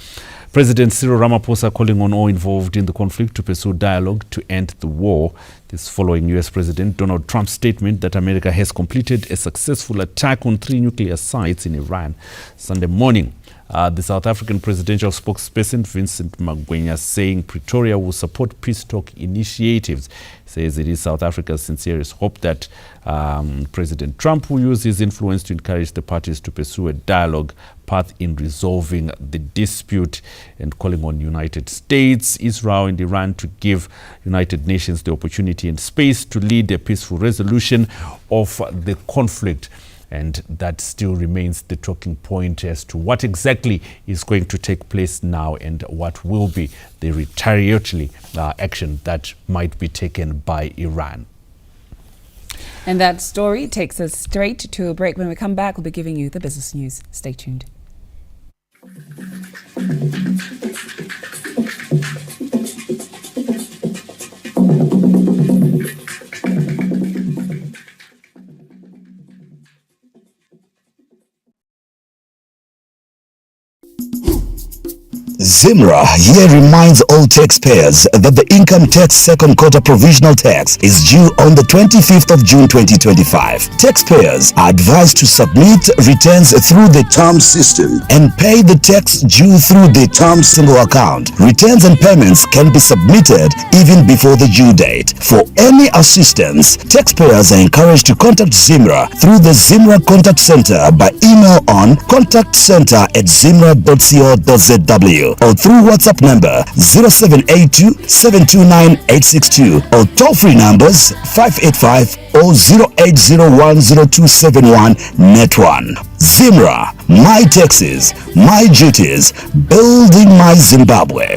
President Cyril Ramaphosa calling on all involved in the conflict to pursue dialogue to end the war. This following US President Donald Trump's statement that America has completed a successful attack on 3 nuclear sites in Iran Sunday morning. The South African presidential spokesperson Vincent Magwenya saying Pretoria will support peace talk initiatives. Says it is South Africa's sincerest hope that President Trump will use his influence to encourage the parties to pursue a dialogue path in resolving the dispute, and calling on United States, Israel and Iran to give United Nations the opportunity and space to lead a peaceful resolution of the conflict. And that still remains the talking point as to what exactly is going to take place now and what will be the retaliatory action that might be taken by Iran. And that story takes us straight to a break. When we come back, we'll be giving you the business news. Stay tuned. ZIMRA here reminds all taxpayers that the income tax second quarter provisional tax is due on the 25th of June 2025. Taxpayers are advised to submit returns through the TARM system and pay the tax due through the TARM single account. Returns and payments can be submitted even before the due date. For any assistance, taxpayers are encouraged to contact ZIMRA through the ZIMRA contact center by email on contactcenter@zimra.co.zw or through WhatsApp number 0782-729-862 or toll-free numbers 585 or 08010271 net 1. ZIMRA, my taxes, my duties, building my Zimbabwe.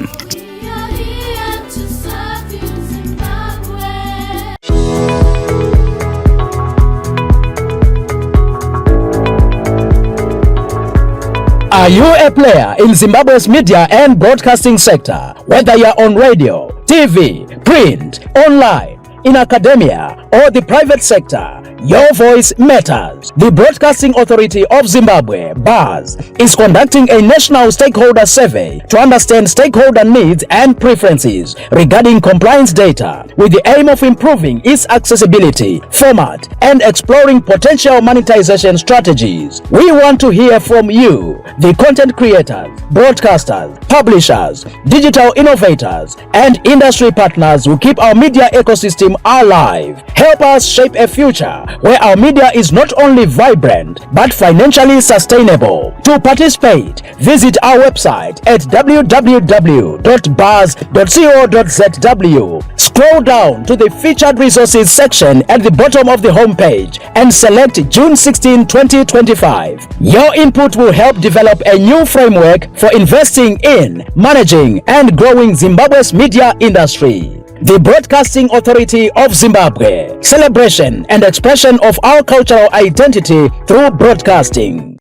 Are you a player in Zimbabwe's media and broadcasting sector? Whether you're on radio, TV, print, online, in academia, or the private sector, your voice matters. The Broadcasting Authority of Zimbabwe, BAZ, is conducting a national stakeholder survey to understand stakeholder needs and preferences regarding compliance data with the aim of improving its accessibility, format, and exploring potential monetization strategies. We want to hear from you, the content creators, broadcasters, publishers, digital innovators, and industry partners who keep our media ecosystem alive. Help us shape a future where our media is not only vibrant but financially sustainable. To participate, visit our website at www.bars.co.zw. Scroll down to the featured resources section at the bottom of the homepage and select June 16, 2025. Your input will help develop a new framework for investing in, managing, and growing Zimbabwe's media industry. The Broadcasting Authority of Zimbabwe. Celebration and expression of our cultural identity through broadcasting.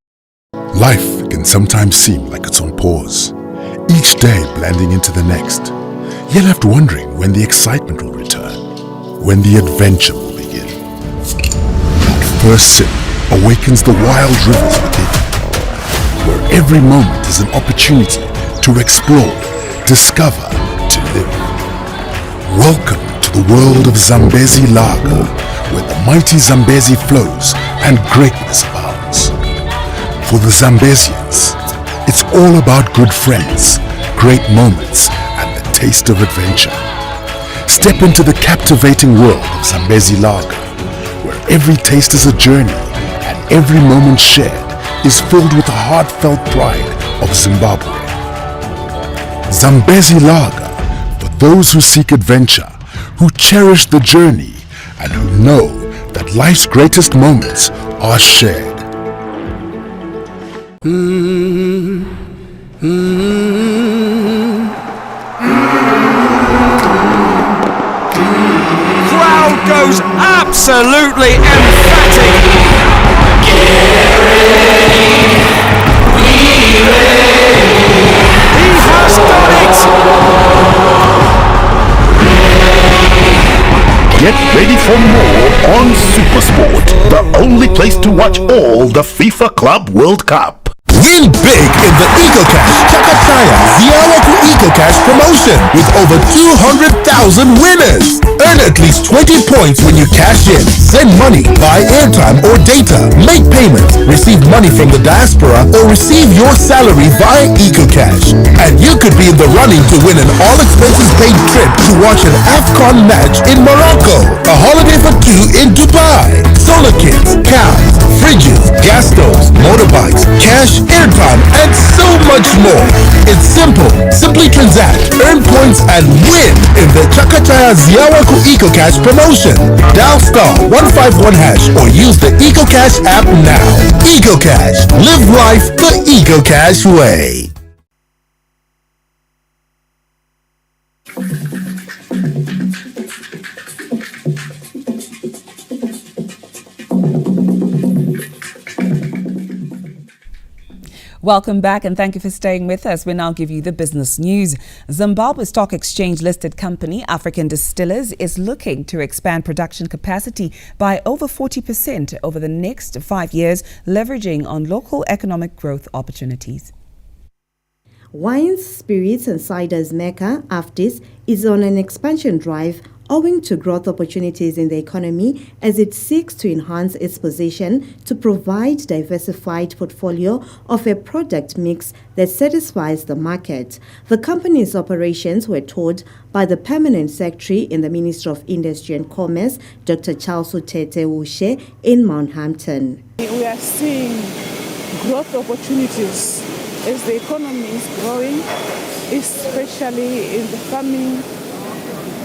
Life can sometimes seem like it's on pause, each day blending into the next. You're left wondering when the excitement will return, when the adventure will begin. That first sip awakens the wild rivers within, where every moment is an opportunity to explore, discover, to live. Welcome to the world of Zambezi Lager, where the mighty Zambezi flows and greatness abounds. For the Zambezians, it's all about good friends, great moments, and the taste of adventure. Step into the captivating world of Zambezi Lager, where every taste is a journey and every moment shared is filled with the heartfelt pride of Zimbabwe. Zambezi Lager, those who seek adventure, who cherish the journey, and who know that life's greatest moments are shared. Crowd goes absolutely emphatic. Get ready, we ready. He has done it. Get ready for more on Supersport, the only place to watch all the FIFA Club World Cup. Win big in the EcoCash Chakataya Ziawaku EcoCash promotion with over 200,000 winners. Earn at least 20 points when you cash in. Send money, buy airtime or data, make payments, receive money from the diaspora, or receive your salary via EcoCash. And you could be in the running to win an all-expenses-paid trip to watch an AFCON match in Morocco, a holiday for two in Dubai, solar kits, cars, fridges, gas stoves, motorbikes, cash, airtime, and so much more. It's simple. Simply transact, earn points, and win in the Chakataya Ziawaku EcoCash promotion. Dial *151# or use the EcoCash app now. EcoCash. Live life the EcoCash way. Welcome back and thank you for staying with us. We now give you the business news. Zimbabwe Stock Exchange listed company African Distillers is looking to expand production capacity by over 40% over the next 5 years, leveraging on local economic growth opportunities. Wines, spirits and ciders maker, AFDIS, is on an expansion drive owing to growth opportunities in the economy as it seeks to enhance its position to provide diversified portfolio of a product mix that satisfies the market. The company's operations were toured by the Permanent Secretary in the Ministry of Industry and Commerce, Dr. Charles Utete Wushe, in Mount Hampton. We are seeing growth opportunities as the economy is growing, especially in the farming,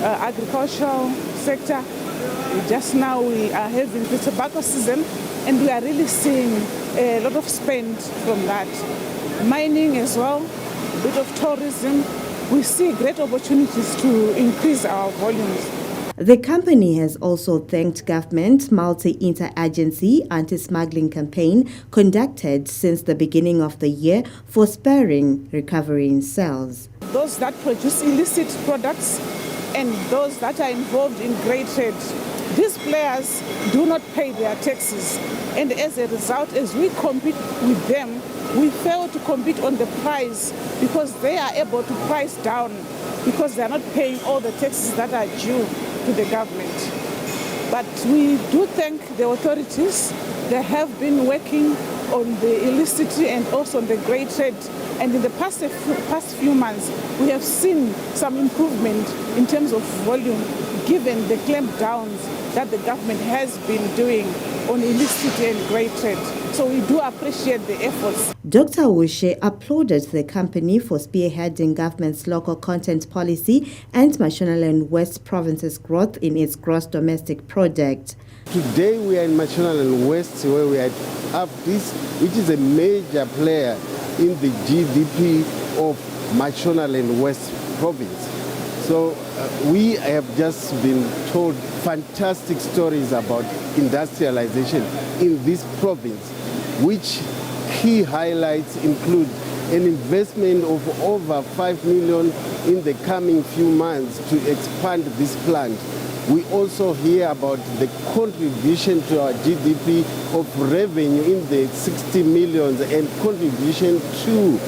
agricultural sector. Just now we are having the tobacco season and we are really seeing a lot of spend from that. Mining as well, a bit of tourism. We see great opportunities to increase our volumes. The company has also thanked government multi-interagency anti-smuggling campaign conducted since the beginning of the year for spurring recovery in sales. Those that produce illicit products and those that are involved in grey trade, these players do not pay their taxes. And as a result, as we compete with them, we fail to compete on the price because they are able to price down because they are not paying all the taxes that are due to the government. But we do thank the authorities. They have been working on the illicity and also on the grey trade. And in the past few months, we have seen some improvement in terms of volume given the clampdowns that the government has been doing on illicit and grey trade. So we do appreciate the efforts. Dr. Mushore applauded the company for spearheading government's local content policy and Mashonaland West Province's growth in its gross domestic product. Today we are in Mashonaland West, where we are at AFDIS, which is a major player in the GDP of Mashonaland West Province. So we have just been told fantastic stories about industrialization in this province, which key highlights include an investment of over 5 million in the coming few months to expand this plant. We also hear about the contribution to our GDP of revenue in the 60 millions and contribution to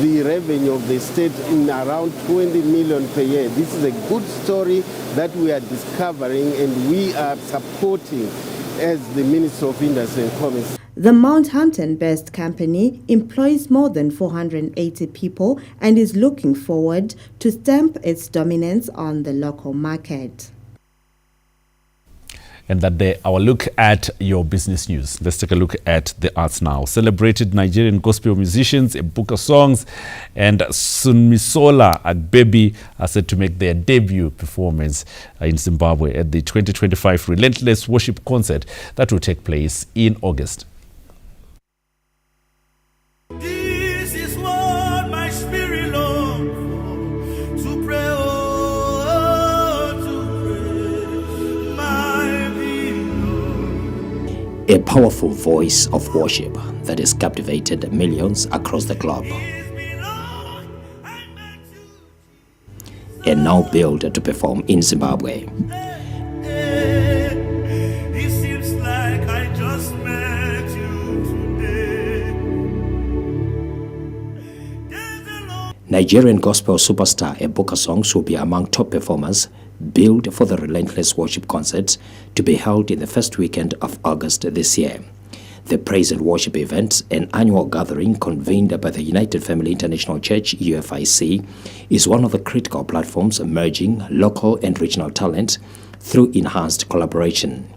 the revenue of the state in around 20 million per year. This is a good story that we are discovering and we are supporting as the Minister of Industry and Commerce. The Mount Hampton-based company employs more than 480 people and is looking forward to stamp its dominance on the local market. And that day, our look at your business news. Let's take a look at the arts now. Celebrated Nigerian gospel musicians, Ebuka Songs, and Sunmisola Agbebi are set to make their debut performance in Zimbabwe at the 2025 Relentless Worship Concert that will take place in August. This is what my spirit longs to pray. A powerful voice of worship that has captivated millions across the globe. And now built to perform in Zimbabwe. It seems like I just met you today. Nigerian gospel superstar Ebuka Songs will be among top performers billed for the Relentless Worship Concert to be held in the first weekend of August this year. The Praise and Worship event, an annual gathering convened by the United Family International Church, UFIC, is one of the critical platforms merging local and regional talent through enhanced collaboration.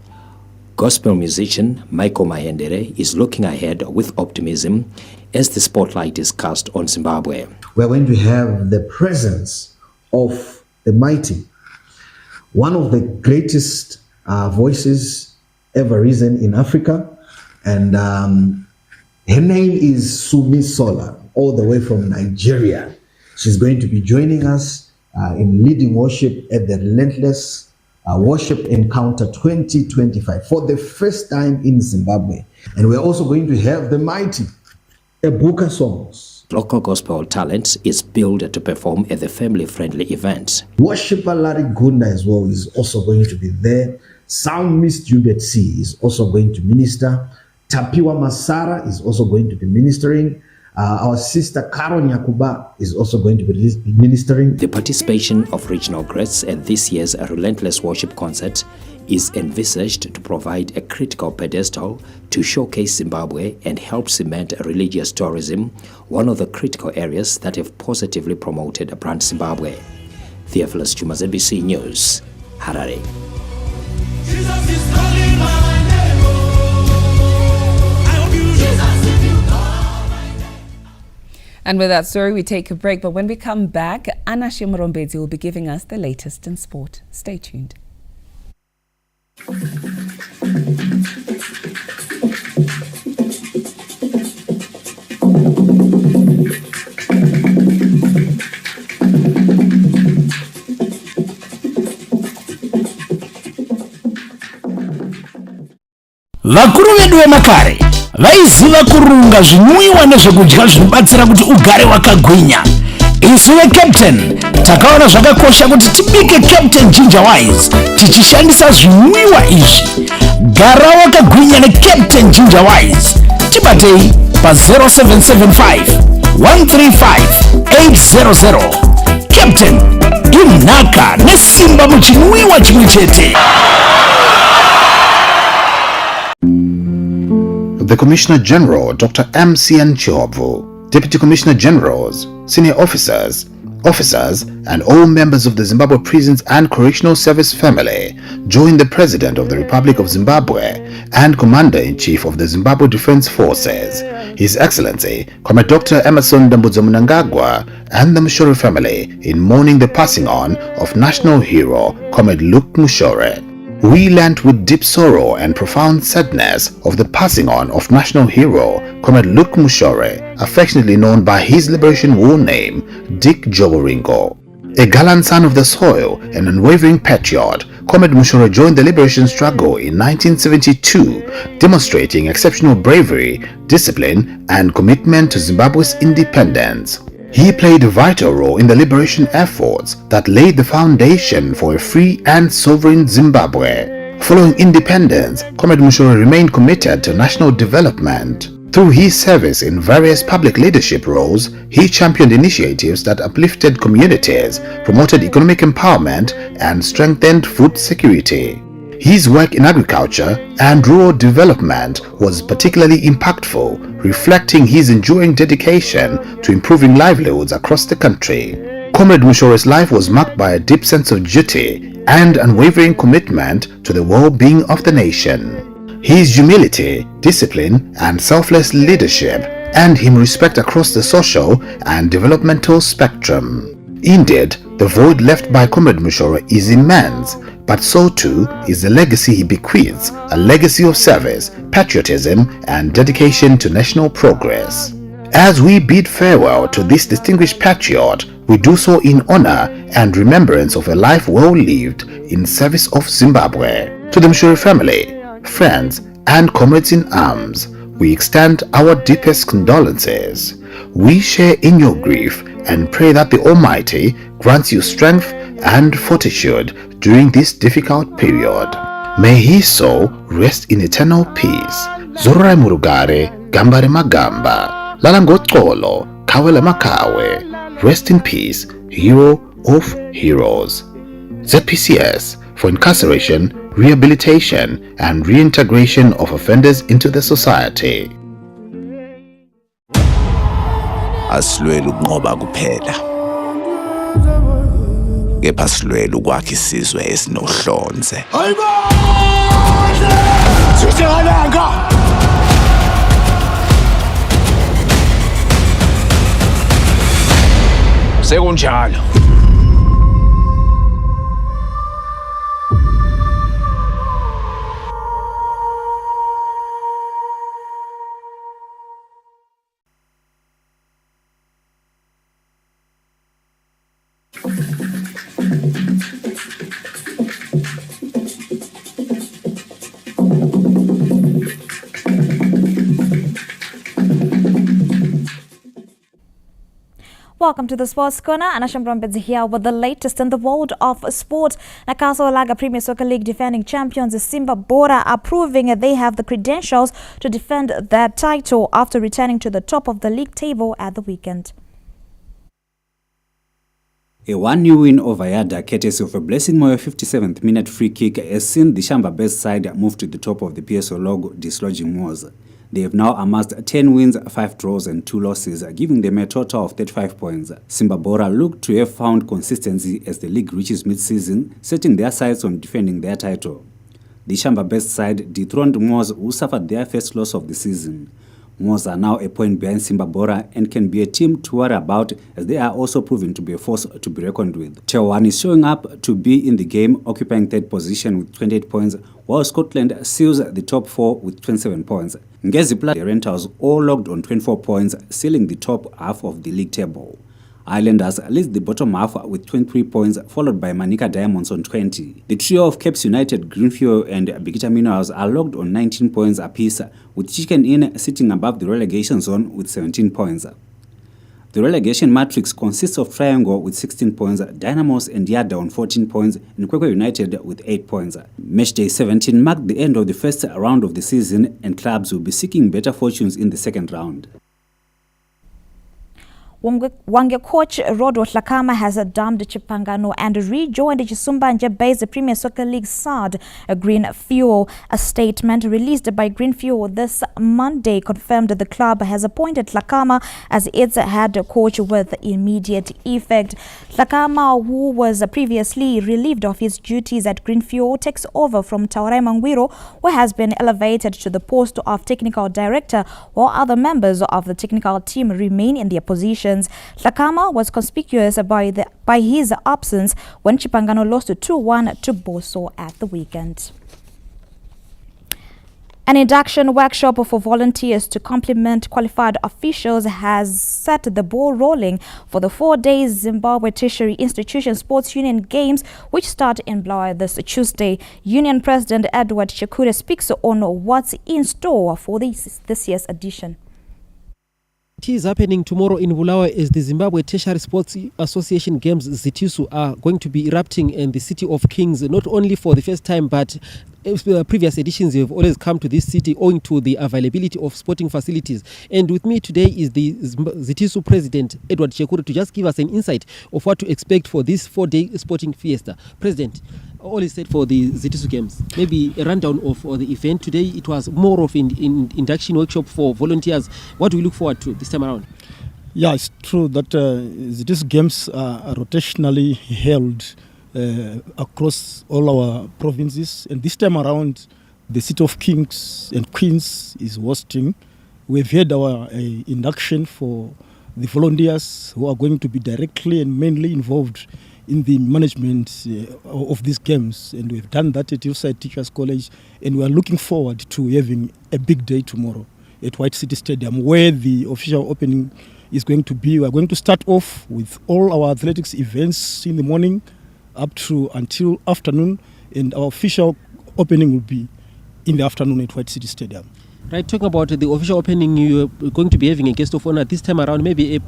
Gospel musician Michael Mahendere is looking ahead with optimism as the spotlight is cast on Zimbabwe. We're going to have the presence of the mighty, one of the greatest voices ever risen in Africa, and her name is Sunmisola, all the way from Nigeria. She's going to be joining us in leading worship at the Relentless Worship Encounter 2025 for the first time in Zimbabwe. And we're also going to have the mighty Ebuka Songs. Local gospel talent is billed to perform at the family-friendly event. Worshipper Larry Gunda as well is also going to be there. Sound Miss Jubet C is also going to minister. Tapiwa Masara is also going to be ministering. Our sister Karo Nyakuba is also going to be ministering. The participation of regional greats at this year's Relentless Worship Concert is envisaged to provide a critical pedestal to showcase Zimbabwe and help cement religious tourism, one of the critical areas that have positively promoted brand Zimbabwe. Theophilus Chuma, ZNCC News, Harare. Jesus is calling my name. I hope you And with that story, we take a break. But when we come back, Anna Shimorombedzi will be giving us the latest in sport. Stay tuned. Vakuru vedu vemakare vaiziva kurunga zvinwiwa nezvekudya zvinobatsira kuti ugare wakagwinya. Isu veCaptain takaona zvakakosha kuti tibike Captain Ginger Wise tichishandisa zvinwiwa izvi. Gara wakagwinya neCaptain Ginger Wise. Tibatei pa 0775 135 800. Captain, inhaka nesimba muchinwiwa chimwe chete. The Commissioner General, Dr. M.C.N. Chihovu, Deputy Commissioner Generals, Senior Officers, Officers and all members of the Zimbabwe Prisons and Correctional Service family joined the President of the Republic of Zimbabwe and Commander-in-Chief of the Zimbabwe Defense Forces, His Excellency Comrade Dr. Emerson Dambudzo Mnangagwa, and the Mushore family in mourning the passing on of national hero Comrade Luke Mushore. We learnt with deep sorrow and profound sadness of the passing on of national hero Comrade Luke Mushore, affectionately known by his Liberation War name, Dick Jogoringo. A gallant son of the soil and unwavering patriot, Comrade Mushore joined the liberation struggle in 1972, demonstrating exceptional bravery, discipline, and commitment to Zimbabwe's independence. He played a vital role in the liberation efforts that laid the foundation for a free and sovereign Zimbabwe. Following independence, Comrade Mushore remained committed to national development. Through his service in various public leadership roles, he championed initiatives that uplifted communities, promoted economic empowerment, and strengthened food security. His work in agriculture and rural development was particularly impactful, reflecting his enduring dedication to improving livelihoods across the country. Comrade Mushore's life was marked by a deep sense of duty and unwavering commitment to the well-being of the nation. His humility, discipline, and selfless leadership earned him respect across the social and developmental spectrum. Indeed, the void left by Comrade Mushore is immense, but so too is the legacy he bequeaths, a legacy of service, patriotism, and dedication to national progress. As we bid farewell to this distinguished patriot, we do so in honor and remembrance of a life well lived in service of Zimbabwe. To the Mushore family, friends, and comrades in arms, we extend our deepest condolences. We share in your grief and pray that the Almighty grants you strength and fortitude during this difficult period. May his soul rest in eternal peace. Zorai Murugare, Gambare Magamba, Lalangotolo, Kawele Makawe. Rest in peace, hero of heroes. ZPCS for incarceration, rehabilitation, and reintegration of offenders into the society. Asilwela ukunqoba kuphela, kepha silwela ukwakha isizwe esinohlonze. Sekunjalo. Welcome to the Sports Corner. Anasham Brombedzi here with the latest in the world of sport. Kasolaga Premier Soccer League defending champions Zimbabwe are proving they have the credentials to defend their title after returning to the top of the league table at the weekend. A 1-0 win over Yada, courtesy of a Blessing Moyo 57th minute free kick, has seen the Shamba-based side move to the top of the PSO log, dislodging Moz. They have now amassed 10 wins, 5 draws and 2 losses, giving them a total of 35 points. Zimbabwe look to have found consistency as the league reaches mid-season, setting their sights on defending their title. The Shamba-based side dethroned Moz, who suffered their first loss of the season. Moz are now a point behind Zimbabwe and can be a team to worry about, as they are also proven to be a force to be reckoned with. Tewan is showing up to be in the game, occupying 3rd position with 28 points, while Scotland seals the top 4 with 27 points. Ngezipla, the Rentals, all logged on 24 points, sealing the top half of the league table. Islanders lead the bottom half with 23 points, followed by Manica Diamonds on 20. The trio of Caps United, Greenfield and Bigita Minerals are logged on 19 points apiece, with Chicken Inn sitting above the relegation zone with 17 points. The relegation matrix consists of Triangle with 16 points, Dynamos and Yada on 14 points, and Kwekwe United with 8 points. Matchday 17 marked the end of the first round of the season, and clubs will be seeking better fortunes in the second round. Wange coach Rodo Hlakama has dumped Chipangano and rejoined Chisumbanje-based Premier Soccer League side Green Fuel. A statement released by Green Fuel this Monday confirmed the club has appointed Hlakama as its head coach with immediate effect. Hlakama, who was previously relieved of his duties at Green Fuel, takes over from Taurai Mangwiro, who has been elevated to the post of technical director, while other members of the technical team remain in their positions. Hlakama was conspicuous by his absence when Chipangano lost 2-1 to Boso at the weekend. An induction workshop for volunteers to complement qualified officials has set the ball rolling for the 4-day Zimbabwe Tertiary Institution Sports Union Games, which start in Blawa this Tuesday. Union President Edward Chekure speaks on what's in store for this year's edition. It is happening tomorrow in Bulawayo as the Zimbabwe Tertiary Sports Association Games ZTISU are going to be erupting in the city of Kings, not only for the first time, but previous editions have always come to this city owing to the availability of sporting facilities. And with me today is the ZTISU President Edward Chekure to just give us an insight of what to expect for this 4-day sporting fiesta. President, all is set for the ZTISU Games. Maybe a rundown of the event. Today it was more of an induction workshop for volunteers. What do we look forward to this time around? Yeah, it's true that ZTISU Games are rotationally held across all our provinces, and this time around the city of Kings and Queens is hosting. We've had our induction for the volunteers who are going to be directly and mainly involved in the management of these games, and we've done that at Hillside Teachers College, and we are looking forward to having a big day tomorrow at White City Stadium, where the official opening is going to be. We are going to start off with all our athletics events in the morning up to until afternoon, and our official opening will be in the afternoon at White City Stadium. Right, talking about the official opening, you're going to be having a guest of honor this time around. Maybe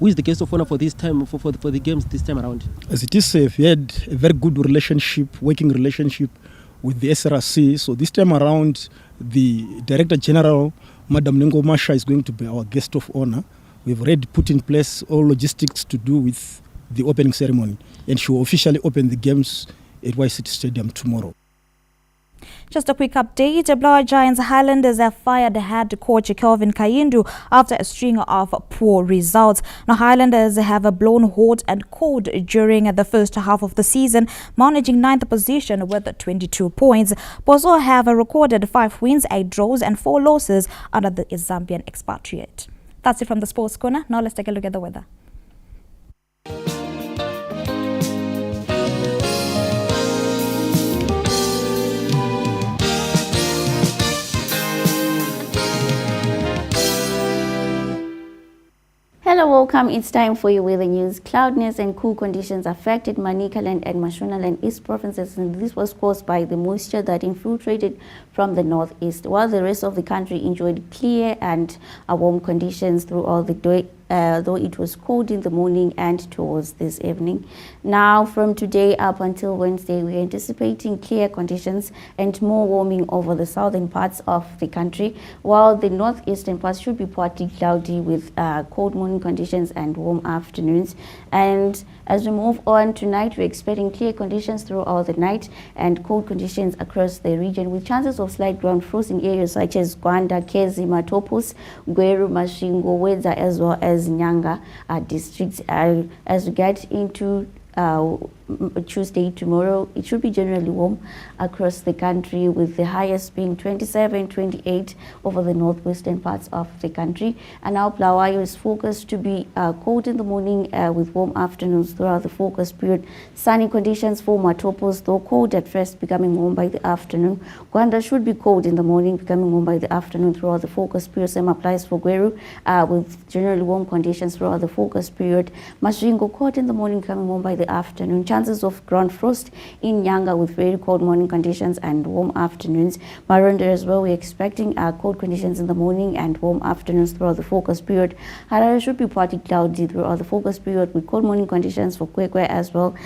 who is the guest of honor for this time, for the games this time around? As it is, we had a very good working relationship with the SRC. So this time around, the Director General, Madam Nengo Masha, is going to be our guest of honor. We've already put in place all logistics to do with the opening ceremony, and she will officially open the games at White City Stadium tomorrow. Just a quick update. Blawa Giants Highlanders have fired head coach Kelvin Kayindu after a string of poor results. Now, Highlanders have blown hot and cold during the first half of the season, managing 9th position with 22 points. Bozo have recorded 5 wins, 8 draws and 4 losses under the Zambian expatriate. That's it from the Sports Corner. Now let's take a look at the weather. Hello, welcome. It's time for your weather news. Cloudiness and cool conditions affected Manicaland and Mashonaland East provinces, and this was caused by the moisture that infiltrated from the northeast, while the rest of the country enjoyed clear and warm conditions throughout the day, though it was cold in the morning and towards this evening. Now, from today up until Wednesday, we're anticipating clear conditions and more warming over the southern parts of the country, while the northeastern parts should be partly cloudy with cold morning conditions and warm afternoons. And as we move on tonight, we're expecting clear conditions throughout the night and cold conditions across the region, with chances of slight ground frost in areas such as Gwanda, Kezi, Matopos, Gweru, Mashingo, Wedza, as well as Nyanga districts. As we get into Tuesday, tomorrow, it should be generally warm across the country, with the highest being 27, 28 over the northwestern parts of the country. And now Bulawayo is focused to be cold in the morning with warm afternoons throughout the forecast period. Sunny conditions for Matopos, though cold at first, becoming warm by the afternoon. Gwanda should be cold in the morning, becoming warm by the afternoon throughout the forecast period. Same applies for Gweru, with generally warm conditions throughout the forecast period. Mashingo cold in the morning, becoming warm by the afternoon. chances of ground frost in Nyanga with very cold morning conditions and warm afternoons. Maronda as well, we're expecting cold conditions in the morning and warm afternoons throughout the forecast period. Harare should be partly cloudy throughout the forecast period with cold morning conditions for Kwekwe as well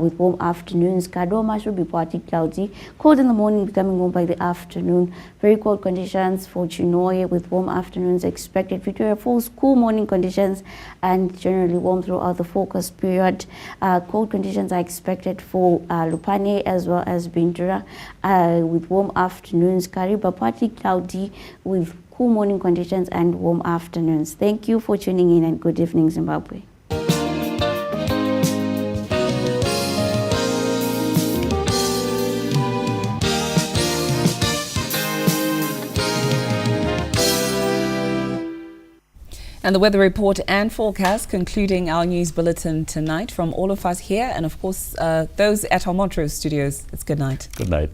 with warm afternoons. Kadoma should be partly cloudy, cold in the morning, becoming warm by the afternoon. Very cold conditions for Chinoye with warm afternoons expected. Victoria Falls, cool morning conditions and generally warm throughout the forecast period. Cold conditions are expected for Lupane as well as Bintura with warm afternoons. Kariba partly cloudy with cool morning conditions and warm afternoons. Thank you for tuning in and good evening, Zimbabwe. And the weather report and forecast concluding our news bulletin tonight from all of us here and of course those at our Montrose studios. It's good night. Good night.